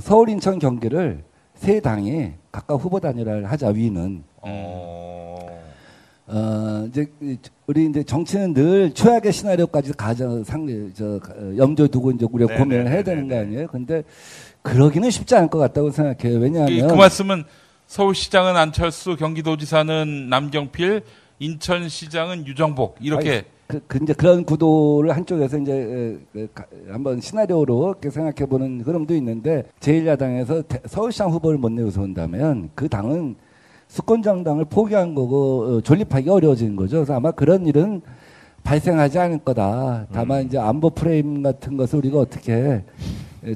Speaker 4: 서울, 인천, 경기를 세 당이 각각 후보 단일화를 하자 위는. 이제 우리 이제 정치는 늘 최악의 시나리오까지 염두에 두고 이제 우리가 고민을 해야 되는 거 아니에요? 근데 그러기는 쉽지 않을 것 같다고 생각해요. 왜냐하면
Speaker 3: 그 말씀은 서울시장은 안철수, 경기도지사는 남경필, 인천시장은 유정복 이렇게.
Speaker 4: 이제 그런 구도를 한쪽에서 이제 한번 시나리오로 이렇게 생각해 보는 흐름도 있는데 제1야당에서 서울시장 후보를 못 내세운다면 그 당은 수권 정당을 포기한 거고 존립하기 어려워지는 거죠. 그래서 아마 그런 일은 발생하지 않을 거다. 다만 이제 안보 프레임 같은 것을 우리가 어떻게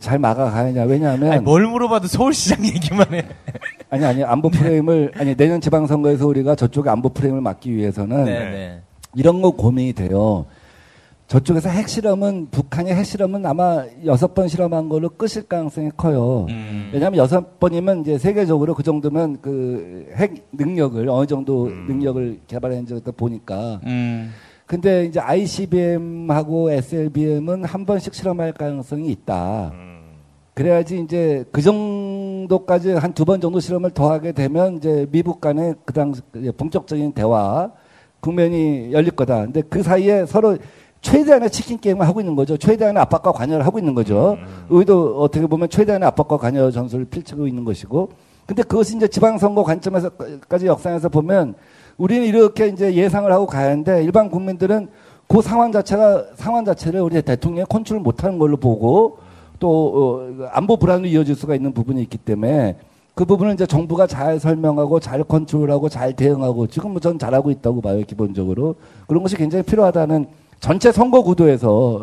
Speaker 4: 잘 막아가느냐. 왜냐하면
Speaker 2: 뭘 물어봐도 서울시장 얘기만 해.
Speaker 4: 아니 안보 프레임을 내년 지방선거에서 우리가 저쪽에 안보 프레임을 막기 위해서는 이런 거 고민이 돼요. 저쪽에서 북한의 핵실험은 아마 6번 실험한 걸로 끝일 가능성이 커요. 왜냐하면 6번이면 이제 세계적으로 그 정도면 그 핵 능력을 어느 정도 능력을 개발했는지 보니까. 근데 이제 ICBM하고 SLBM은 한 번씩 실험할 가능성이 있다. 그래야지 이제 그 정도까지 한 2번 정도 실험을 더 하게 되면 이제 미국 간의 그 당시 본격적인 대화 국면이 열릴 거다. 근데 그 사이에 서로 최대한의 치킨 게임을 하고 있는 거죠. 최대한의 압박과 관여를 하고 있는 거죠. 우리도 어떻게 보면 최대한의 압박과 관여 전술을 펼치고 있는 것이고. 근데 그것이 이제 지방선거 관점에서까지 역상에서 보면 우리는 이렇게 이제 예상을 하고 가야 하는데 일반 국민들은 그 상황 자체를 우리 대통령이 컨트롤 못하는 걸로 보고 또 안보 불안으로 이어질 수가 있는 부분이 있기 때문에 그 부분은 이제 정부가 잘 설명하고 잘 컨트롤하고 잘 대응하고 지금 뭐 전 잘하고 있다고 봐요 기본적으로. 그런 것이 굉장히 필요하다는 전체 선거 구도에서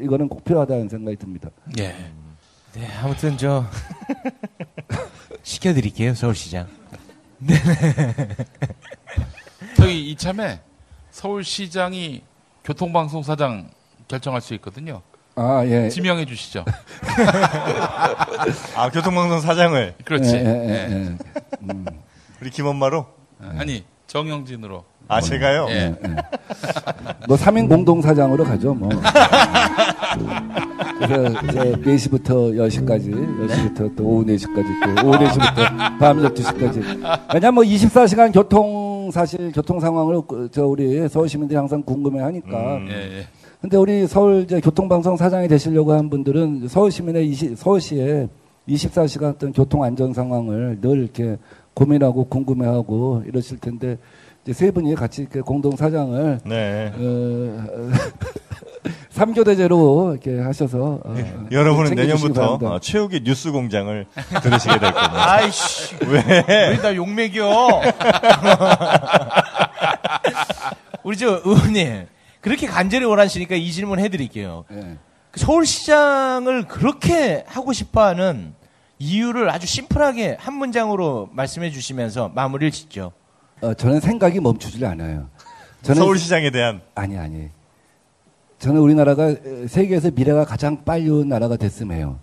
Speaker 4: 이거는 꼭 필요하다는 생각이 듭니다.
Speaker 3: 예.
Speaker 2: 네, 아무튼 시켜드릴게요 서울시장.
Speaker 3: 저희 이참에 서울시장이 교통방송사장 결정할 수 있거든요.
Speaker 4: 아, 예.
Speaker 3: 지명해 주시죠.
Speaker 1: 아, 교통방송 사장을.
Speaker 3: 그렇지.
Speaker 1: 우리 김엄마로?
Speaker 3: 아니, 정영진으로.
Speaker 1: 아, 제가요?
Speaker 3: 예.
Speaker 4: 뭐 3인 공동사장으로 가죠, 뭐. 그래서 이제 4시부터 10시까지, 10시부터 또 오후 4시까지, 또 오후 4시부터 밤 12시까지. 왜냐면 뭐 24시간 교통 상황을 우리 서울 시민들이 항상 궁금해 하니까.
Speaker 3: 예.
Speaker 4: 근데 우리 서울 이제 교통방송 사장이 되시려고 한 분들은 서울시에 24시간 어떤 교통 안전 상황을 늘 이렇게 고민하고 궁금해하고 이러실 텐데 이제 세 분이 같이 이렇게 공동 사장을
Speaker 1: 네.
Speaker 4: 3교대제로 이렇게 하셔서
Speaker 1: 여러분은
Speaker 4: 챙겨주시기
Speaker 1: 내년부터
Speaker 4: 바랍니다.
Speaker 1: 최욱의 뉴스 공장을 들으시게 될 겁니다.
Speaker 2: 아이씨.
Speaker 1: 왜?
Speaker 2: 왜 나 욕먹여? 우리 의원님. 그렇게 간절히 원하시니까 이 질문 해드릴게요.
Speaker 4: 네.
Speaker 2: 서울시장을 그렇게 하고 싶어하는 이유를 아주 심플하게 한 문장으로 말씀해 주시면서 마무리를 짓죠.
Speaker 4: 저는 생각이 멈추질 않아요. 저는
Speaker 1: 서울시장에 대한.
Speaker 4: 아니. 저는 우리나라가 세계에서 미래가 가장 빨리 온 나라가 됐으면 해요.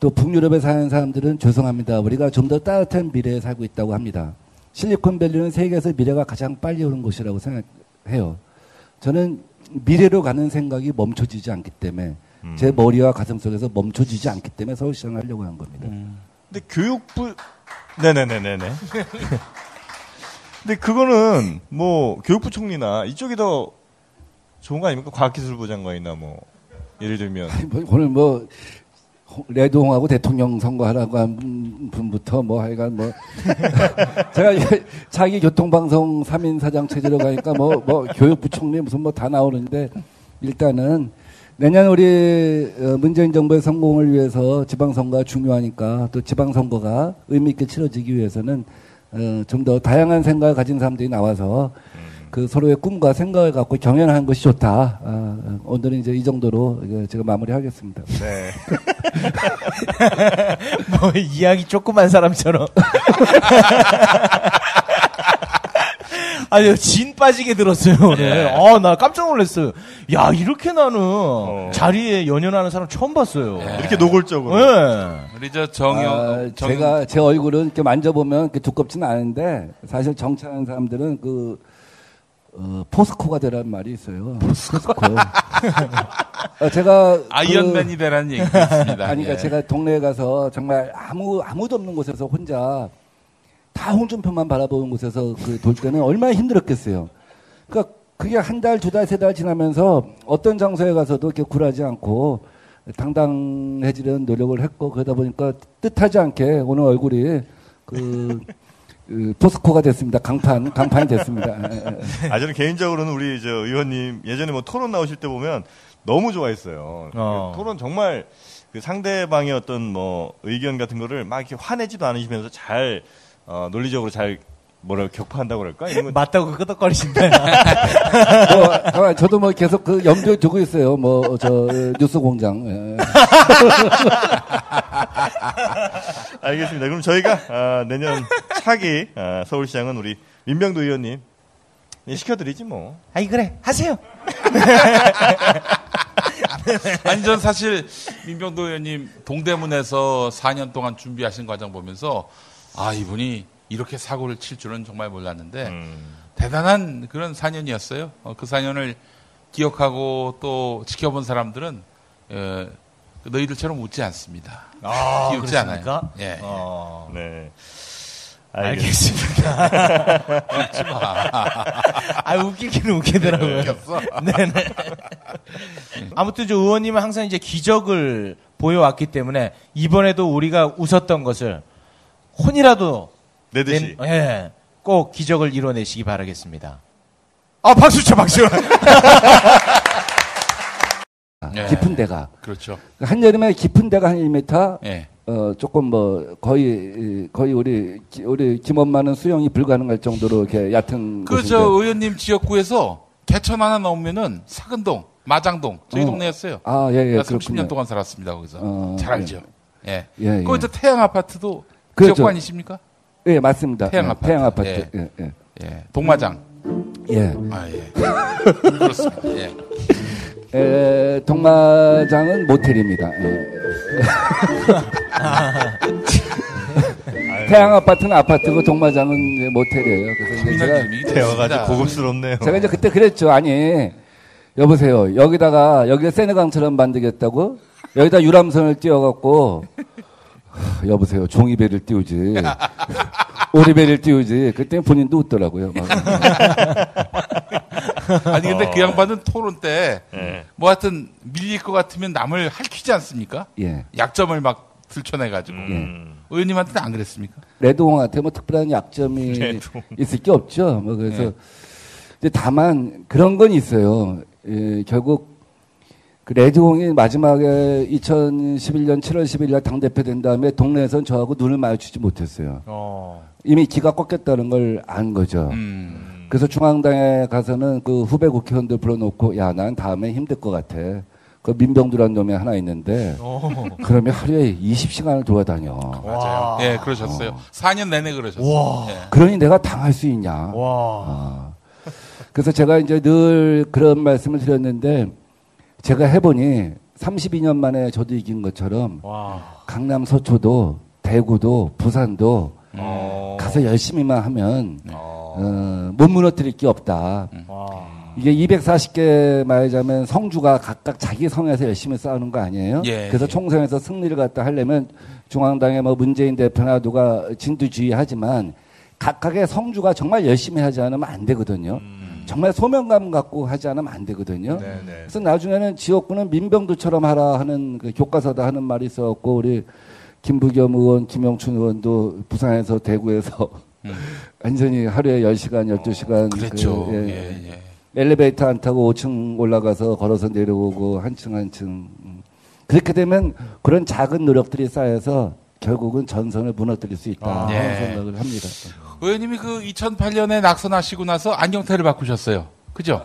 Speaker 4: 또 북유럽에 사는 사람들은 죄송합니다. 우리가 좀 더 따뜻한 미래에 살고 있다고 합니다. 실리콘밸리는 세계에서 미래가 가장 빨리 오는 곳이라고 생각해요. 저는 미래로 가는 생각이 멈춰지지 않기 때문에 제 머리와 가슴 속에서 멈춰지지 않기 때문에 서울시장을 하려고 한 겁니다.
Speaker 1: 근데 교육부, 네네네네네. 근데 그거는 뭐 교육부 총리나 이쪽이 더 좋은 거 아닙니까? 과학기술부 장관이나 뭐 예를 들면
Speaker 4: 오늘 뭐 레드홍하고 대통령 선거하라고 한 분부터 뭐 하여간 뭐 제가 자기 교통방송 3인 사장 체제로 가니까 뭐 교육부 총리 무슨 뭐 다 나오는데 일단은 내년 우리 문재인 정부의 성공을 위해서 지방선거가 중요하니까 또 지방선거가 의미 있게 치러지기 위해서는 좀 더 다양한 생각을 가진 사람들이 나와서 그 서로의 꿈과 생각을 갖고 경연하는 것이 좋다. 오늘은 이제 이 정도로 제가 마무리하겠습니다.
Speaker 1: 네.
Speaker 2: 뭐 이야기 조그만 사람처럼. 아니 진 빠지게 들었어요 오늘. 나 깜짝 놀랐어요. 야 이렇게 나는 자리에 연연하는 사람 처음 봤어요.
Speaker 1: 이렇게 노골적으로.
Speaker 2: 네.
Speaker 3: 우리 정영
Speaker 4: 제가 제 얼굴은 이렇게 만져보면 이렇게 두껍지는 않은데 사실 정치하는 사람들은 포스코가 되라는 말이 있어요. 포스코. 제가
Speaker 3: 아이언맨이 되라는 얘기 있습니다.
Speaker 4: 아니, 그러니까 제가 동네에 가서 정말 아무도 없는 곳에서 혼자 다 홍준표만 바라보는 곳에서 돌 때는 얼마나 힘들었겠어요. 그러니까 그게 한 달, 2달, 3달 지나면서 어떤 장소에 가서도 이렇게 굴하지 않고 당당해지려는 노력을 했고 그러다 보니까 뜻하지 않게 오늘 얼굴이 포스코가 됐습니다. 강판이 됐습니다.
Speaker 1: 저는 개인적으로는 우리 의원님 예전에 뭐 토론 나오실 때 보면 너무 좋아했어요. 토론 정말 그 상대방의 어떤 뭐 의견 같은 거를 막 이렇게 화내지도 않으시면서 잘 논리적으로 잘 격파한다고 그럴까? 이런
Speaker 2: 맞다고 끄덕거리신다.
Speaker 4: 저도 뭐 계속 염두에 두고 있어요. 뉴스 공장.
Speaker 1: 알겠습니다. 그럼 저희가 내년 차기 서울시장은 우리 민병도 의원님 시켜드리지 뭐.
Speaker 2: 아이 그래 하세요.
Speaker 3: 아니 전 사실 민병도 의원님 동대문에서 4년 동안 준비하신 과정 보면서 이분이 이렇게 사고를 칠 줄은 정말 몰랐는데 대단한 그런 4년이었어요. 그 4년을 기억하고 또 지켜본 사람들은 너희들처럼 웃지 않습니다. 웃지 않아요. 예.
Speaker 1: 네.
Speaker 2: 알겠습니다.
Speaker 3: 웃지 마.
Speaker 2: 웃기기는 웃기더라고요. 네네. 아무튼 의원님은 항상 이제 기적을 보여왔기 때문에 이번에도 우리가 웃었던 것을 혼이라도
Speaker 1: 내듯이.
Speaker 2: 꼭 기적을 이뤄내시기 바라겠습니다. 아, 박수 쳐, 박수.
Speaker 4: 깊은 데가.
Speaker 3: 그렇죠.
Speaker 4: 한여름에 깊은 데가 한 1m,
Speaker 3: 예.
Speaker 4: 조금 뭐, 거의 우리 김엄마는 수영이 불가능할 정도로 이렇게 얕은.
Speaker 3: 저 의원님 지역구에서 개천 하나 넘으면은 사근동, 마장동, 저희 동네였어요.
Speaker 4: 아, 예, 예.
Speaker 3: 30년 동안 살았습니다, 거기서. 잘 알죠. 예.
Speaker 4: 예,
Speaker 3: 거기 저 태양 아파트도
Speaker 4: 그렇죠.
Speaker 3: 지역구 아니십니까?
Speaker 4: 예, 맞습니다.
Speaker 3: 태양 아파트.
Speaker 4: 태양 아파트.
Speaker 3: 예.
Speaker 4: 예, 예.
Speaker 3: 예. 동마장.
Speaker 4: 예.
Speaker 3: 아, 예. 그렇습니다. 예.
Speaker 4: 동마장은 모텔입니다. 예. 태양 아파트는 아파트고 동마장은 모텔이에요. 그래서 이제 제가
Speaker 1: 대화가 아주 고급스럽네요.
Speaker 4: 제가 이제 그때 그랬죠. 아니, 여보세요. 여기다 세느강처럼 만들겠다고? 여기다 유람선을 띄워갖고, 여보세요. 종이배를 띄우지. 오리배를 띄우지. 그때 본인도 웃더라고요.
Speaker 3: 아니, 근데 그 양반은 토론 때, 뭐 하여튼 밀릴 것 같으면 남을 할퀴지 않습니까?
Speaker 4: 예.
Speaker 3: 약점을 막 들춰내가지고. 의원님한테는 안 그랬습니까?
Speaker 4: 레드홍한테 뭐 특별한 약점이 있을 게 없죠. 뭐 그래서 이제 다만 그런 건 있어요. 예, 결국 그 레드홍이 마지막에 2011년 7월 10일 날 당대표 된 다음에 동네에선 저하고 눈을 마주치지 못했어요. 이미 기가 꺾였다는 걸 안 거죠. 그래서 중앙당에 가서는 그 후배 국회의원들 불러놓고 야, 난 다음에 힘들 것 같아. 그 민병두라는 놈이 하나 있는데 그러면 하루에 20시간을 돌아다녀.
Speaker 3: 맞아요. 예, 그러셨어요. 4년 내내 그러셨어요. 예.
Speaker 4: 그러니 내가 당할 수 있냐. 그래서 제가 이제 늘 그런 말씀을 드렸는데 제가 해보니 32년 만에 저도 이긴 것처럼 강남 서초도 대구도 부산도 가서 열심히만 하면 못 무너뜨릴 게 없다. 이게 240개 말하자면 성주가 각각 자기 성에서 열심히 싸우는 거 아니에요?
Speaker 3: 예,
Speaker 4: 그래서 총선에서 승리를 갖다 하려면 중앙당의 뭐 문재인 대표나 누가 진두지휘하지만 각각의 성주가 정말 열심히 하지 않으면 안 되거든요. 정말 소명감 갖고 하지 않으면 안 되거든요. 그래서 나중에는 지역구는 민병두처럼 하라 하는 그 교과서다 하는 말이 있었고 우리 김부겸 의원, 김영춘 의원도 부산에서 대구에서 완전히 하루에 10시간, 12시간
Speaker 3: 그랬죠.
Speaker 4: 엘리베이터 안 타고 5층 올라가서 걸어서 내려오고 한층 그렇게 되면 그런 작은 노력들이 쌓여서 결국은 전선을 무너뜨릴 수 있다 하는 생각을 합니다.
Speaker 3: 의원님이 그 2008년에 낙선하시고 나서 안경테를 바꾸셨어요. 그죠?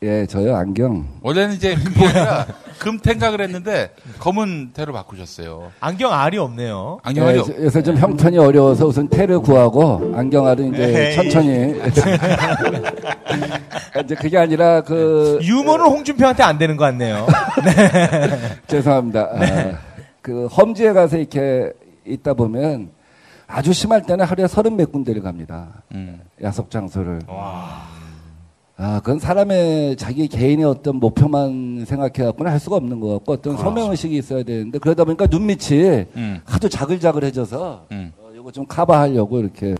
Speaker 4: 예, 저요 안경.
Speaker 3: 원래는 이제 그게 아니라 금태인가 그랬는데 검은 테로 바꾸셨어요.
Speaker 2: 안경 알이 없네요.
Speaker 3: 안경 알이
Speaker 4: 그래서 좀 형편이 어려워서 우선 테를 구하고 안경 알은 이제 천천히. 이제 그게 아니라
Speaker 2: 유머는 홍준표한테 안 되는 것 같네요.
Speaker 4: 죄송합니다. 그 험지에 가서 이렇게 있다 보면 아주 심할 때는 하루에 30몇 군데를 갑니다. 야속 장소를. 그건 사람의 자기 개인의 어떤 목표만 생각해갖고는 할 수가 없는 것 같고 어떤 소명의식이 있어야 되는데 그러다 보니까 눈밑이 하도 자글자글해져서 이거 좀 커버하려고 이렇게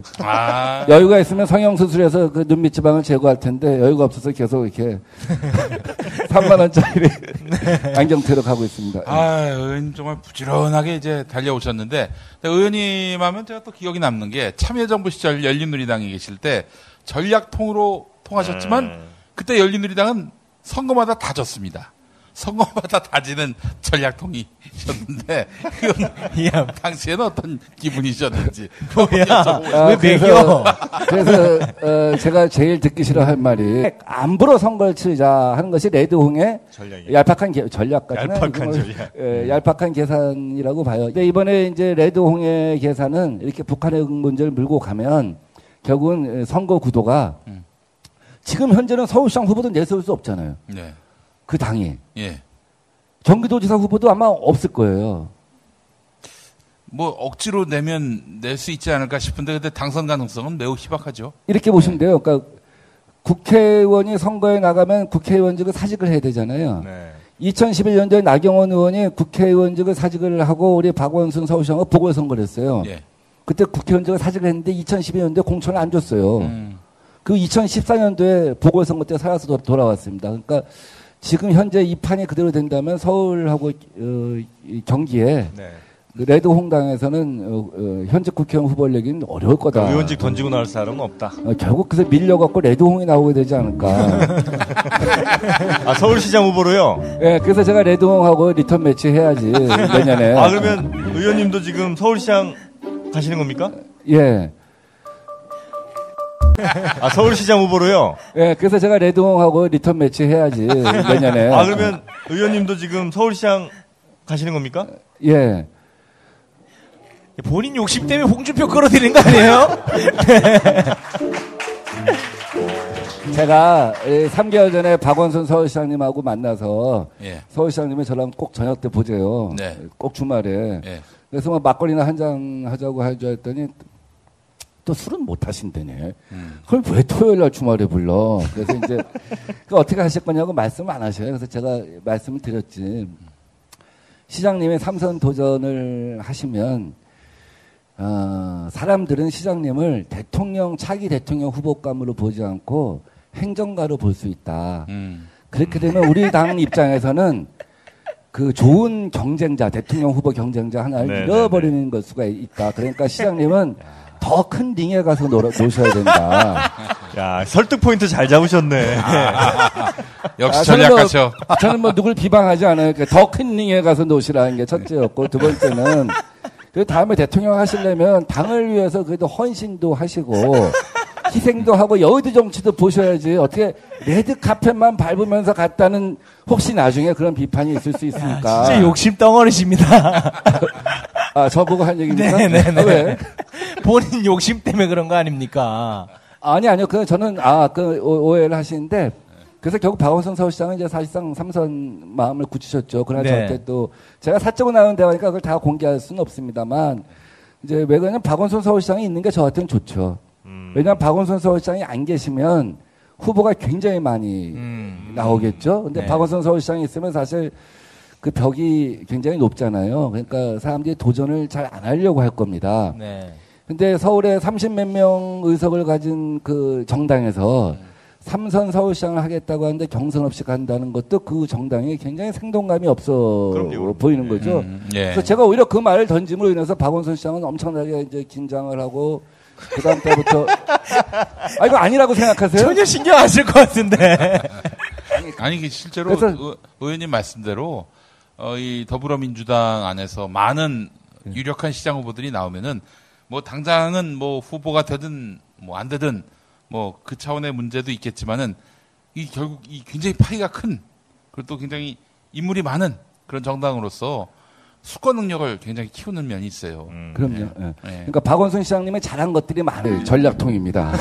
Speaker 4: 여유가 있으면 성형수술해서 그 눈밑 지방을 제거할 텐데 여유가 없어서 계속 이렇게 3만 원짜리 안경테로 가고 있습니다.
Speaker 3: 의원님 정말 부지런하게 이제 달려오셨는데 의원님 하면 제가 또 기억이 남는 게 참여정부 시절 열린우리당에 계실 때 전략통으로 통하셨지만 그때 열린우리당은 선거마다 다 졌습니다. 선거마다 다지는 전략통이셨는데 당시에는 어떤 기분이셨는지
Speaker 2: 왜 매겨?
Speaker 4: 그래서 제가 제일 듣기 싫어할 말이 안보로 선거를 치르자 하는 것이 레드홍의 얄팍한 얄팍한 계산이라고 봐요. 근데 이번에 이제 레드홍의 계산은 이렇게 북한의 문제를 물고 가면 결국은 선거 구도가 지금 현재는 서울시장 후보도 내세울 수 없잖아요.
Speaker 3: 네.
Speaker 4: 그 당이.
Speaker 3: 예.
Speaker 4: 경기도지사 후보도 아마 없을 거예요.
Speaker 3: 뭐 억지로 내면 낼 수 있지 않을까 싶은데 근데 당선 가능성은 매우 희박하죠.
Speaker 4: 이렇게 보시면 돼요. 그러니까 국회의원이 선거에 나가면 국회의원직을 사직을 해야 되잖아요. 2011년도에 나경원 의원이 국회의원직을 사직을 하고 우리 박원순 서울시장과 보궐선거를 했어요. 그때 국회의원직을 사직을 했는데 2012년도에 공천을 안 줬어요. 그 2014년도에 보궐선거 때 살아서 돌아왔습니다. 그러니까 지금 현재 이 판이 그대로 된다면 서울하고 경기에 레드홍당에서는 현직 국회의원 후보를 내기는 어려울 거다.
Speaker 1: 의원직 던지고 나올 사람은 없다.
Speaker 4: 결국 그래서 밀려갖고 레드홍이 나오게 되지 않을까.
Speaker 1: 아, 서울시장 후보로요?
Speaker 4: 예, 그래서 제가 레드홍하고 리턴 매치 해야지 내년에.
Speaker 1: 아, 그러면 의원님도 지금 서울시장 가시는 겁니까?
Speaker 4: 예.
Speaker 1: 아, 서울시장 후보로요?
Speaker 4: 예, 그래서 제가 레드홍하고 리턴 매치 해야지 내년에.
Speaker 1: 아, 그러면 의원님도 지금 서울시장 가시는 겁니까?
Speaker 4: 예.
Speaker 2: 본인 욕심 때문에 홍준표 끌어들이는 거 아니에요?
Speaker 4: 제가 3개월 전에 박원순 서울시장님하고 만나서
Speaker 3: 예.
Speaker 4: 서울시장님이 저랑 꼭 저녁 때 보재요.
Speaker 3: 네.
Speaker 4: 꼭 주말에.
Speaker 3: 예.
Speaker 4: 그래서 뭐 막걸리나 한잔 하자고 하죠 했더니 또 술은 못 하신다네. 그걸 왜 토요일 날 주말에 불러? 그래서 이제 어떻게 하실 거냐고 말씀을 안 하셔요. 그래서 제가 말씀을 드렸지. 시장님이 3선 도전을 하시면 사람들은 시장님을 차기 대통령 후보감으로 보지 않고 행정가로 볼 수 있다. 그렇게 되면 우리 당 입장에서는 그 좋은 경쟁자, 대통령 후보 경쟁자 하나를 잃어버리는 걸 수가 있다. 그러니까 시장님은 더 큰 링에 가서 노셔야 된다.
Speaker 1: 야, 설득 포인트 잘 잡으셨네.
Speaker 3: 역시 전략가셔.
Speaker 4: 저는 뭐 누굴 비방하지 않아요. 더 큰 링에 가서 노시라는 게 첫째였고, 두 번째는 그 다음에 대통령 하시려면 당을 위해서 그래도 헌신도 하시고 희생도 하고 여의도 정치도 보셔야지. 어떻게 레드 카펫만 밟으면서 갔다는 혹시 나중에 그런 비판이 있을 수 있으니까.
Speaker 2: 진짜 욕심 덩어리십니다.
Speaker 4: 아, 저보고 한 얘기입니까?
Speaker 2: 네네네.
Speaker 4: 왜?
Speaker 2: 본인 욕심 때문에 그런 거 아닙니까?
Speaker 4: 아니요. 저는 오해를 하시는데 그래서 결국 박원순 서울시장은 이제 사실상 3선 마음을 굳히셨죠. 그러나 저한테 또 제가 사적으로 나눈 대화니까 그걸 다 공개할 수는 없습니다만 이제 왜 그러냐면 박원순 서울시장이 있는 게 저한테는 좋죠. 왜냐하면 박원순 서울시장이 안 계시면 후보가 굉장히 많이 나오겠죠. 근데 박원순 서울시장이 있으면 사실 그 벽이 굉장히 높잖아요. 그러니까 사람들이 도전을 잘 안 하려고 할 겁니다.
Speaker 2: 네.
Speaker 4: 근데 서울에 30몇 명 의석을 가진 그 정당에서 3선 서울시장을 하겠다고 하는데 경선 없이 간다는 것도 그 정당이 굉장히 생동감이 없어 보이는 거죠.
Speaker 3: 예.
Speaker 4: 그래서 제가 오히려 그 말을 던짐으로 인해서 박원순 시장은 엄청나게 이제 긴장을 하고 그 다음 때부터 이거 아니라고 생각하세요?
Speaker 2: 전혀 신경 안 쓸 것 같은데.
Speaker 3: 아니 실제로 의원님 말씀대로 이 더불어민주당 안에서 많은 유력한 시장 후보들이 나오면은 뭐 당장은 뭐 후보가 되든 뭐 안 되든 뭐 그 차원의 문제도 있겠지만은 이 결국 이 굉장히 파이가 큰 그리고 또 굉장히 인물이 많은 그런 정당으로서 수권 능력을 굉장히 키우는 면이 있어요.
Speaker 4: 그럼요. 네. 그러니까 박원순 시장님의 잘한 것들이 많아요. 전략통입니다.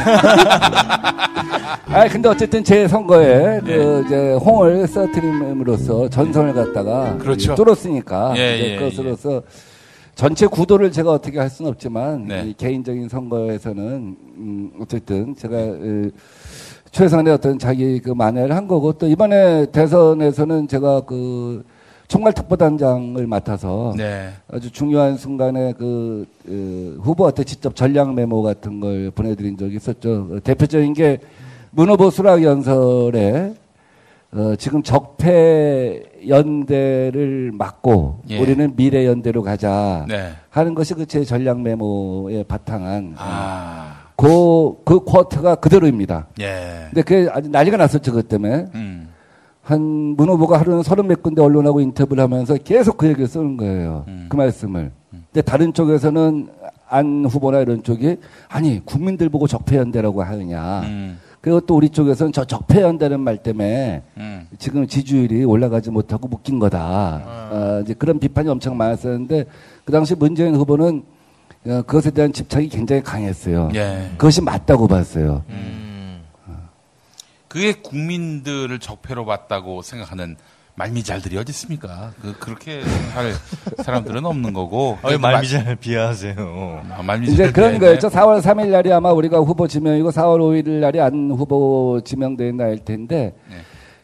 Speaker 4: 근데 어쨌든 제 선거에 이제 홍을 써트림으로써 전선을 갖다가
Speaker 3: 그렇죠.
Speaker 4: 뚫었으니까 그것으로서 전체 구도를 제가 어떻게 할 수는 없지만 이 개인적인 선거에서는 어쨌든 제가 최선의 어떤 자기 그 만회를 한 거고 또 이번에 대선에서는 제가 그 총괄특보단장을 맡아서 아주 중요한 순간에 그 후보한테 직접 전략 메모 같은 걸 보내드린 적이 있었죠. 대표적인 게 문 후보 수락연설에 지금 적폐 연대를 막고 우리는 미래 연대로 가자 하는 것이 그 제 전략 메모에 바탕한 그 쿼트가 그대로입니다. 근데 그게 아주 난리가 났었죠, 그것 때문에. 문 후보가 하루는 30몇 군데 언론하고 인터뷰를 하면서 계속 그 얘기를 쓰는 거예요. 그 말씀을. 근데 다른 쪽에서는 안 후보나 이런 쪽이 아니 국민들 보고 적폐연대라고 하느냐. 그리고 또 우리 쪽에서는 저 적폐연대라는 말 때문에 지금 지지율이 올라가지 못하고 묶인 거다. 이제 그런 비판이 엄청 많았었는데 그 당시 문재인 후보는 그것에 대한 집착이 굉장히 강했어요. 그것이 맞다고 봤어요.
Speaker 3: 그게 국민들을 적폐로 봤다고 생각하는 말미잘들이 어디 있습니까? 그렇게 할 사람들은 없는 거고.
Speaker 1: 왜 말미잘 비하하세요?
Speaker 4: 이제 그런 거였죠. 4월 3일 날이 아마 우리가 후보 지명이고 4월 5일 날이 안 후보 지명된 날일 텐데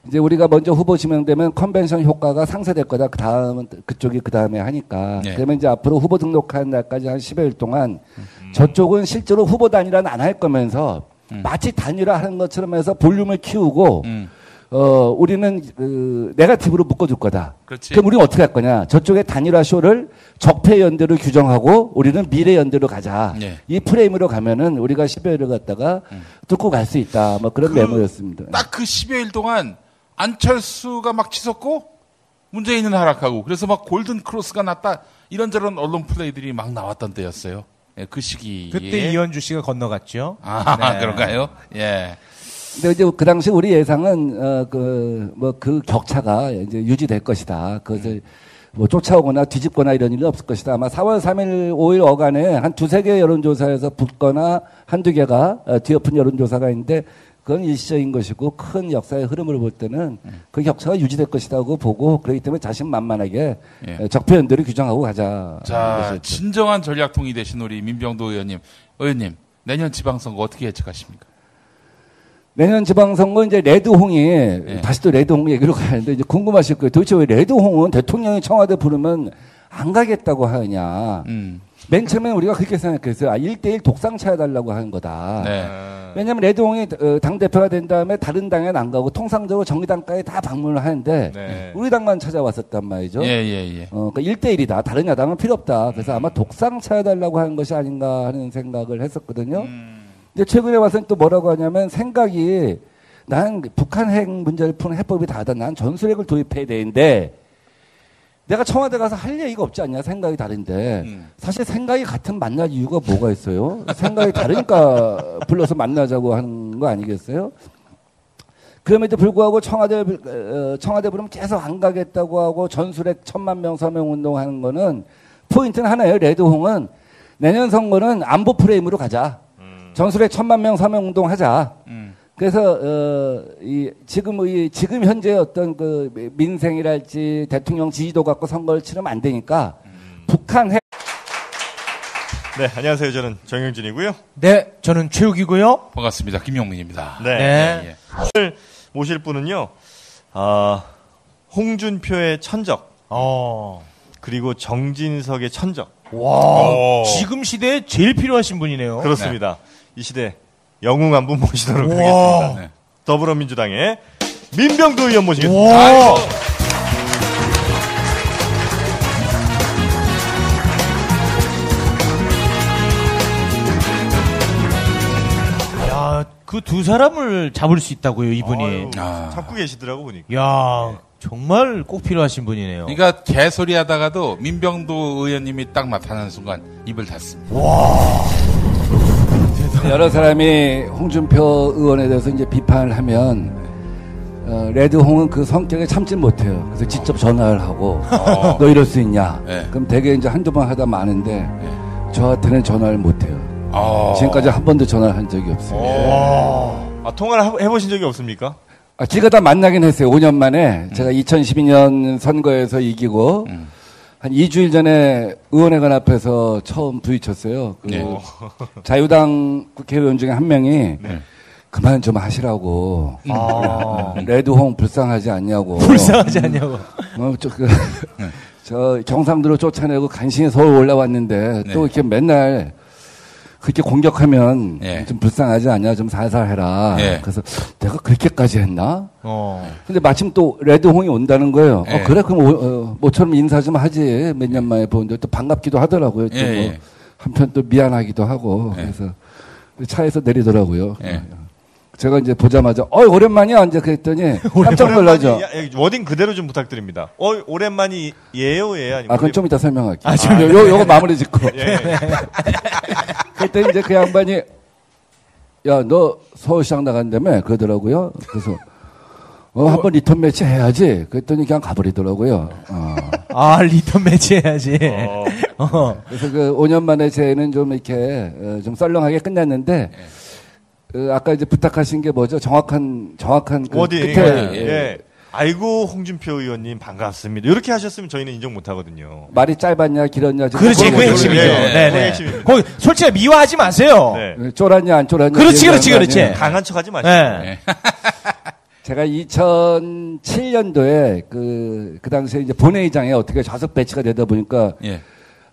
Speaker 4: 이제 우리가 먼저 후보 지명되면 컨벤션 효과가 상쇄될 거다. 그 다음은 그쪽이 그 다음에 하니까. 그러면 이제 앞으로 후보 등록하는 날까지 한 10여일 동안 저쪽은 실제로 후보 단일화는 안 할 거면서 마치 단일화하는 것처럼 해서 볼륨을 키우고 우리는 네거티브로 묶어줄 거다.
Speaker 3: 그렇지.
Speaker 4: 그럼 우리는 어떻게 할 거냐? 저쪽에 단일화 쇼를 적폐 연대로 규정하고 우리는 미래 연대로 가자.
Speaker 3: 네.
Speaker 4: 이 프레임으로 가면은 우리가 10여일을 갖다가 뚫고 갈 수 있다. 뭐 그런 메모였습니다.
Speaker 3: 딱 그 10여일 동안 안철수가 막 치솟고 문재인은 하락하고 그래서 막 골든 크로스가 났다. 이런저런 언론 플레이들이 막 나왔던 때였어요. 예, 그 시기에.
Speaker 2: 그때 이현주 씨가 건너갔죠.
Speaker 3: 아, 그런가요? 예.
Speaker 4: 근데 이제 그 당시 우리 예상은 그 격차가 이제 유지될 것이다. 그것을 뭐 쫓아오거나 뒤집거나 이런 일은 없을 것이다. 아마 4월 3일, 5일 어간에 한 두세 개 여론조사에서 붙거나 한두 개가 뒤엎은 여론조사가 있는데 그건 일시적인 것이고 큰 역사의 흐름을 볼 때는 그 격차가 유지될 것이라고 보고 그렇기 때문에 자신만만하게 적폐 연대를 규정하고 가자.
Speaker 3: 자, 진정한 전략통이 되신 우리 민병도 의원님, 내년 지방선거 어떻게 예측하십니까?
Speaker 4: 내년 지방선거 이제 레드홍이 다시 또 레드홍 얘기로 가는데 이제 궁금하실 거예요. 도대체 왜 레드홍은 대통령이 청와대 부르면 안 가겠다고 하느냐. 맨 처음에 우리가 그렇게 생각했어요. 1대1 독상 차해달라고 하는 거다.
Speaker 3: 네.
Speaker 4: 왜냐하면 레드홍이 당대표가 된 다음에 다른 당에는 안 가고 통상적으로 정의당까지 다 방문을 하는데 우리 당만 찾아왔었단 말이죠. 그러니까 1대1이다. 다른 야당은 필요 없다. 그래서 아마 독상 차해달라고 하는 것이 아닌가 하는 생각을 했었거든요. 근데 최근에 와서는 또 뭐라고 하냐면 생각이 난 북한 핵 문제를 푸는 해법이 다르다. 난 전술핵을 도입해야 되는데 내가 청와대 가서 할 얘기가 없지 않냐. 생각이 다른데 사실 생각이 같은 만날 이유가 뭐가 있어요? 생각이 다르니까 불러서 만나자고 하는 거 아니겠어요? 그럼에도 불구하고 청와대 부르면 계속 안 가겠다고 하고 전술핵 1000만 명 서명 운동하는 거는 포인트는 하나예요. 레드홍은 내년 선거는 안보 프레임으로 가자. 전술핵 1000만 명 서명 운동 하자. 그래서 지금 현재 어떤 그 민생이랄지 대통령 지지도 갖고 선거를 치르면 안 되니까 북한 핵.
Speaker 1: 네, 안녕하세요. 저는 정영진이고요.
Speaker 2: 네, 저는 최욱이고요.
Speaker 3: 반갑습니다. 김용민입니다.
Speaker 1: 네. 오늘 모실 분은요. 홍준표의 천적. 그리고 정진석의 천적.
Speaker 2: 와, 지금 시대에 제일 필요하신 분이네요.
Speaker 1: 그렇습니다. 이 시대 영웅 한 분 모시도록 하겠습니다. 네. 더불어민주당의 민병도 의원 모시겠습니다.
Speaker 2: 야, 그 두 사람을 잡을 수 있다고요, 이분이.
Speaker 1: 잡고 계시더라고 보니까.
Speaker 2: 야, 정말 꼭 필요하신 분이네요.
Speaker 3: 그러니까 개소리 하다가도 민병도 의원님이 딱 나타나는 순간 입을 닫습니다.
Speaker 2: 와.
Speaker 4: 여러 사람이 홍준표 의원에 대해서 이제 비판을 하면 레드홍은 그 성격에 참지 못해요. 그래서 직접 전화를 하고 너 이럴 수 있냐? 그럼 되게 이제 한두 번 하다 마는데 저한테는 전화를 못해요. 지금까지 한 번도 전화를 한 적이 없어요.
Speaker 1: 통화를 해보신 적이 없습니까?
Speaker 4: 제가 다 만나긴 했어요. 5년 만에 제가 2012년 선거에서 이기고 한 2주일 전에 의원회관 앞에서 처음 부딪혔어요. 자유당 국회의원 중에 한 명이 그만 좀 하시라고. 레드홍 불쌍하지 않냐고.
Speaker 2: 불쌍하지 않냐고.
Speaker 4: 저 경상도로 쫓아내고 간신히 서울 올라왔는데 또 이렇게 맨날 그렇게 공격하면 좀 불쌍하지 않냐, 좀 살살 해라. 그래서 내가 그렇게까지 했나? 근데 마침 또 레드홍이 온다는 거예요. 그래, 그럼 모처럼 인사 좀 하지. 몇 년 만에 보는데 또 반갑기도 하더라고요. 또 한편 또 미안하기도 하고. 그래서 차에서 내리더라고요. 제가 이제 보자마자 오랜만이야 이제 그랬더니 깜짝 놀라죠.
Speaker 1: 워딩 그대로 좀 부탁드립니다. 오랜만이에요, 아니면
Speaker 4: 그건 좀 이따 설명할게요. 요거 마무리 짓고. 그랬더니 이제 그 양반이 야, 너 서울시장 나간다며 그러더라고요. 그래서 한번 리턴 매치 해야지. 그랬더니 그냥 가버리더라고요.
Speaker 2: 리턴 매치 해야지.
Speaker 4: 그래서 그 5년 만에 쟤는 좀 이렇게 좀 썰렁하게 끝났는데. 아까 이제 부탁하신 게 뭐죠? 정확한 그
Speaker 1: 워딩.
Speaker 4: 끝에
Speaker 1: 아이고 홍준표 의원님 반갑습니다. 이렇게 하셨으면 저희는 인정 못 하거든요.
Speaker 4: 말이 짧았냐 길었냐.
Speaker 2: 그렇지, 그 핵심이죠. 네네. 거기 솔직히 미화하지 마세요.
Speaker 4: 쫄았냐 안 쫄았냐.
Speaker 2: 그렇지.
Speaker 1: 강한 척하지 마시고.
Speaker 4: 제가 2007년도에 그 당시에 이제 본회의장에 어떻게 좌석 배치가 되다 보니까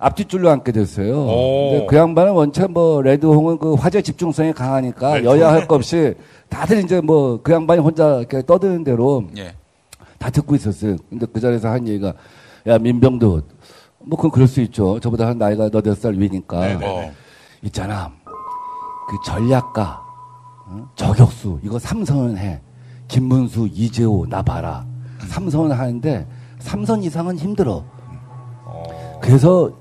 Speaker 4: 앞뒷줄로 앉게 됐어요. 근데 그 양반은 원체 뭐 레드홍은 그 화제 집중성이 강하니까 여야 할 것 없이 다들 이제 뭐 그 양반이 혼자 이렇게 떠드는 대로 다 듣고 있었어요. 근데 그 자리에서 한 얘기가 야 민병도 뭐 그건 그럴 수 있죠. 저보다 한 나이가 너댓 살 위니까 있잖아. 그 전략가 저격수 이거 3선은 해. 김문수, 이재호 나 봐라. 3선은 하는데 3선 이상은 힘들어. 그래서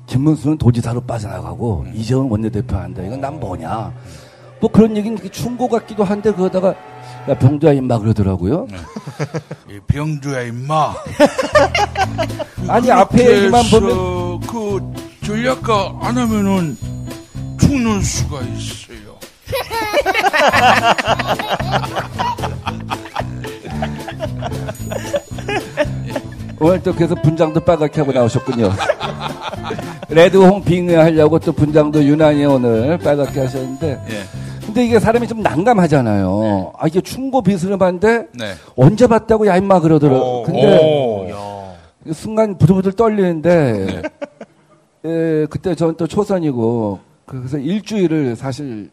Speaker 4: 김문수는 도지사로 빠져나가고 이재호는 원내대표 한다. 이건 난 뭐냐. 뭐 그런 얘기는 충고 같기도 한데 그러다가 야 병두야 임마 그러더라고요.
Speaker 9: 병두야 임마.
Speaker 4: 아니 앞에 얘기만 보면
Speaker 9: 그 전략가 안 하면은 죽는 수가 있어요.
Speaker 4: 오늘 또 그래서 분장도 빨갛게 하고 나오셨군요. 레드홍 빙의하려고 또 분장도 유난히 오늘 빨갛게 하셨는데 근데 이게 사람이 좀 난감하잖아요. 아 이게 충고 비스름한데 언제 봤다고 야 임마 그러더라고요. 근데 순간 부들부들 떨리는데 예, 그때 전 또 초선이고 그래서 일주일을 사실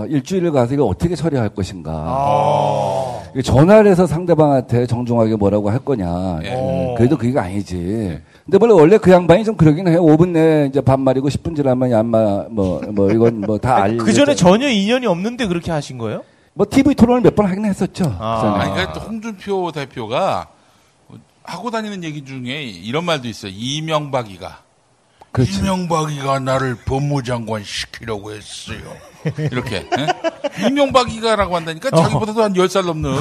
Speaker 4: 일주일을 가서 이거 어떻게 처리할 것인가. 전화를 해서 상대방한테 정중하게 뭐라고 할 거냐. 그래도 그게 아니지. 근데 원래 그 양반이 좀 그러긴 해요. 5분 내에 이제 반말이고 10분 지나면 얌마, 이건 뭐 다 알려.
Speaker 2: 그 전에 전혀 인연이 없는데 그렇게 하신 거예요?
Speaker 4: 뭐 TV 토론을 몇 번 하긴 했었죠.
Speaker 3: 그러니까 또 홍준표 대표가 하고 다니는 얘기 중에 이런 말도 있어요. 이명박이가.
Speaker 4: 그렇죠.
Speaker 9: 이명박이가 나를 법무장관 시키려고 했어요.
Speaker 3: 이렇게. 이명박이가라고 한다니까 자기보다도 한 10살 넘는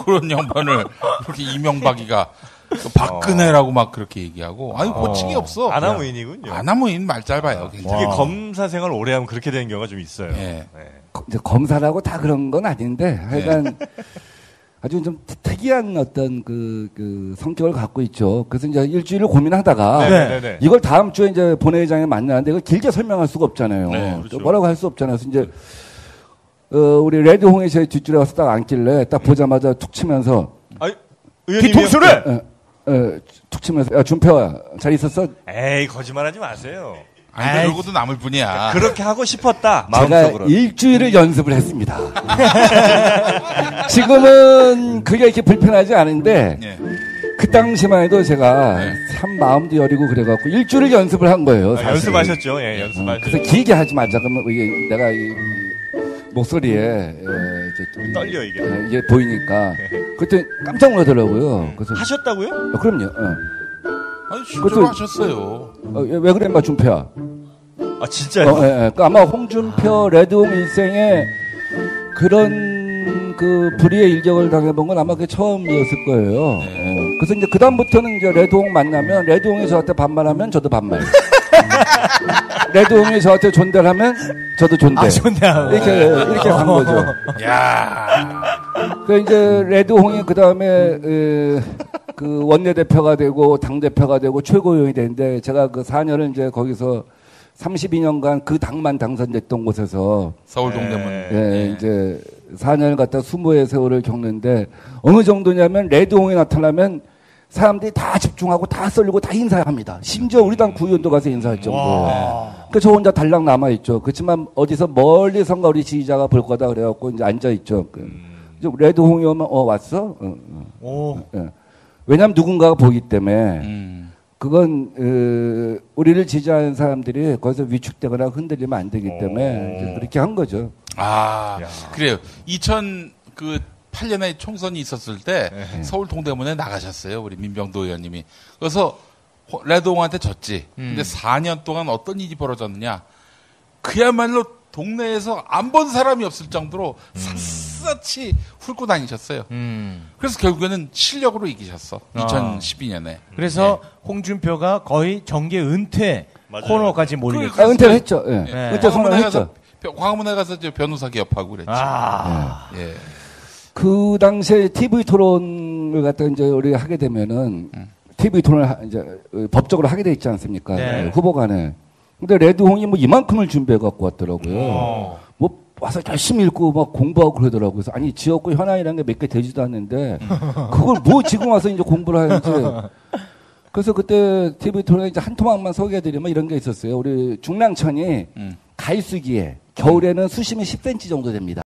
Speaker 3: 그런 양반을 그렇게 이명박이가 박근혜라고 막 그렇게 얘기하고 아니 고칭이 없어.
Speaker 1: 아나무인이군요.
Speaker 3: 아나무인 말 짧아요.
Speaker 1: 이게 검사 생활 오래 하면 그렇게 되는 경우가 좀 있어요.
Speaker 4: 이제 검사라고 다 그런 건 아닌데 하여간 아주 좀 특이한 어떤 그 성격을 갖고 있죠. 그래서 이제 일주일을 고민하다가 이걸 다음 주에 이제 본회의장에 만나는데 이걸 길게 설명할 수가 없잖아요.
Speaker 1: 그렇죠.
Speaker 4: 뭐라고 할 수 없잖아요. 그래서 이제 우리 레드홍이 제 뒷줄에 와서 딱 앉길래 딱 보자마자 툭 치면서
Speaker 2: 뒤통수를
Speaker 4: 툭 치면서 야 준표야 잘 있었어?
Speaker 1: 에이 거짓말하지 마세요.
Speaker 3: 아니 그러고도 남을 뿐이야.
Speaker 1: 그렇게 하고 싶었다.
Speaker 4: 제가
Speaker 1: 마음속으로.
Speaker 4: 일주일을 연습을 했습니다. 지금은 그게 이렇게 불편하지 않은데 그 당시만 해도 제가 참 마음도 여리고 그래갖고 일주일을 연습을 한 거예요. 사실.
Speaker 1: 연습하셨죠. 연습하셨죠.
Speaker 4: 그래서 길게 하지 말자. 그러면 이게 내가 이 목소리에
Speaker 1: 떨려 이게.
Speaker 4: 이게 보이니까 그때 깜짝 놀라더라고요. 그래서
Speaker 1: 하셨다고요?
Speaker 4: 그럼요.
Speaker 3: 아니 실제로 하셨어요.
Speaker 4: 왜 그래 인마 준표야?
Speaker 1: 아 진짜요?
Speaker 4: 그러니까 아마 홍준표 레드홍 일생에 그런 그 불의의 일격을 당해본 건 아마 그게 처음이었을 거예요. 그래서 이제 그 다음부터는 이제 레드홍 만나면 레드홍이 저한테 반말하면 저도 반말. 레드홍이 저한테 존대하면 저도 존대.
Speaker 2: 존대하고
Speaker 4: 이렇게 간 거죠.
Speaker 3: 야.
Speaker 4: 그 이제 레드홍이 그 다음에 그 원내대표가 되고 당대표가 되고 최고위원이 되는데 제가 그 4년을 이제 거기서 32년간 그 당만 당선됐던 곳에서
Speaker 3: 서울 동대문.
Speaker 4: 이제 4년을 갖다 수모의 세월을 겪는데 어느 정도냐면 레드홍이 나타나면 사람들이 다 집중하고 다 썰리고 다 인사합니다. 심지어 우리 당 구의원도 가서 인사할 정도. 그 저 혼자 달랑 남아 있죠. 그렇지만 어디서 멀리선가 우리 지지자가 볼 거다 그래갖고 이제 앉아 있죠. 이제 레드홍이 오면 왔어? 왜냐하면 누군가가 보기 때문에. 그건 우리를 지지하는 사람들이 거기서 위축되거나 흔들리면 안 되기 때문에 이제 그렇게 한 거죠.
Speaker 3: 그래요. 2008년에 총선이 있었을 때 서울 동대문에 나가셨어요. 우리 민병도 의원님이. 그래서 레드홍한테 졌지. 근데 4년 동안 어떤 일이 벌어졌느냐. 그야말로 동네에서 안 본 사람이 없을 정도로 샅샅이 훑고 다니셨어요. 그래서 결국에는 실력으로 이기셨어. 2012년에.
Speaker 2: 그래서 홍준표가 거의 정계 은퇴 코너까지 몰렸어요.
Speaker 4: 은퇴를 했죠. 은퇴 선언을 했죠.
Speaker 3: 광화문에 가서 이제 변호사 개업하고 그랬죠.
Speaker 4: 그 당시에 TV 토론을 갖다 이제 우리가 하게 되면은 TV 토론을 이제 법적으로 하게 돼 있지 않습니까? 후보 간에. 근데 레드홍이 뭐 이만큼을 준비해 갖고 왔더라고요. 뭐 와서 열심히 읽고 막 공부하고 그러더라고요. 그래서 아니 지역구 현안이라는 게 몇 개 되지도 않는데 그걸 뭐 지금 와서 이제 공부를 하는지. 그래서 그때 TV 토론에 이제 한 토막만 소개해드리면 이런 게 있었어요. 우리 중랑천이 가이수기에 겨울에는 수심이 10cm 정도 됩니다.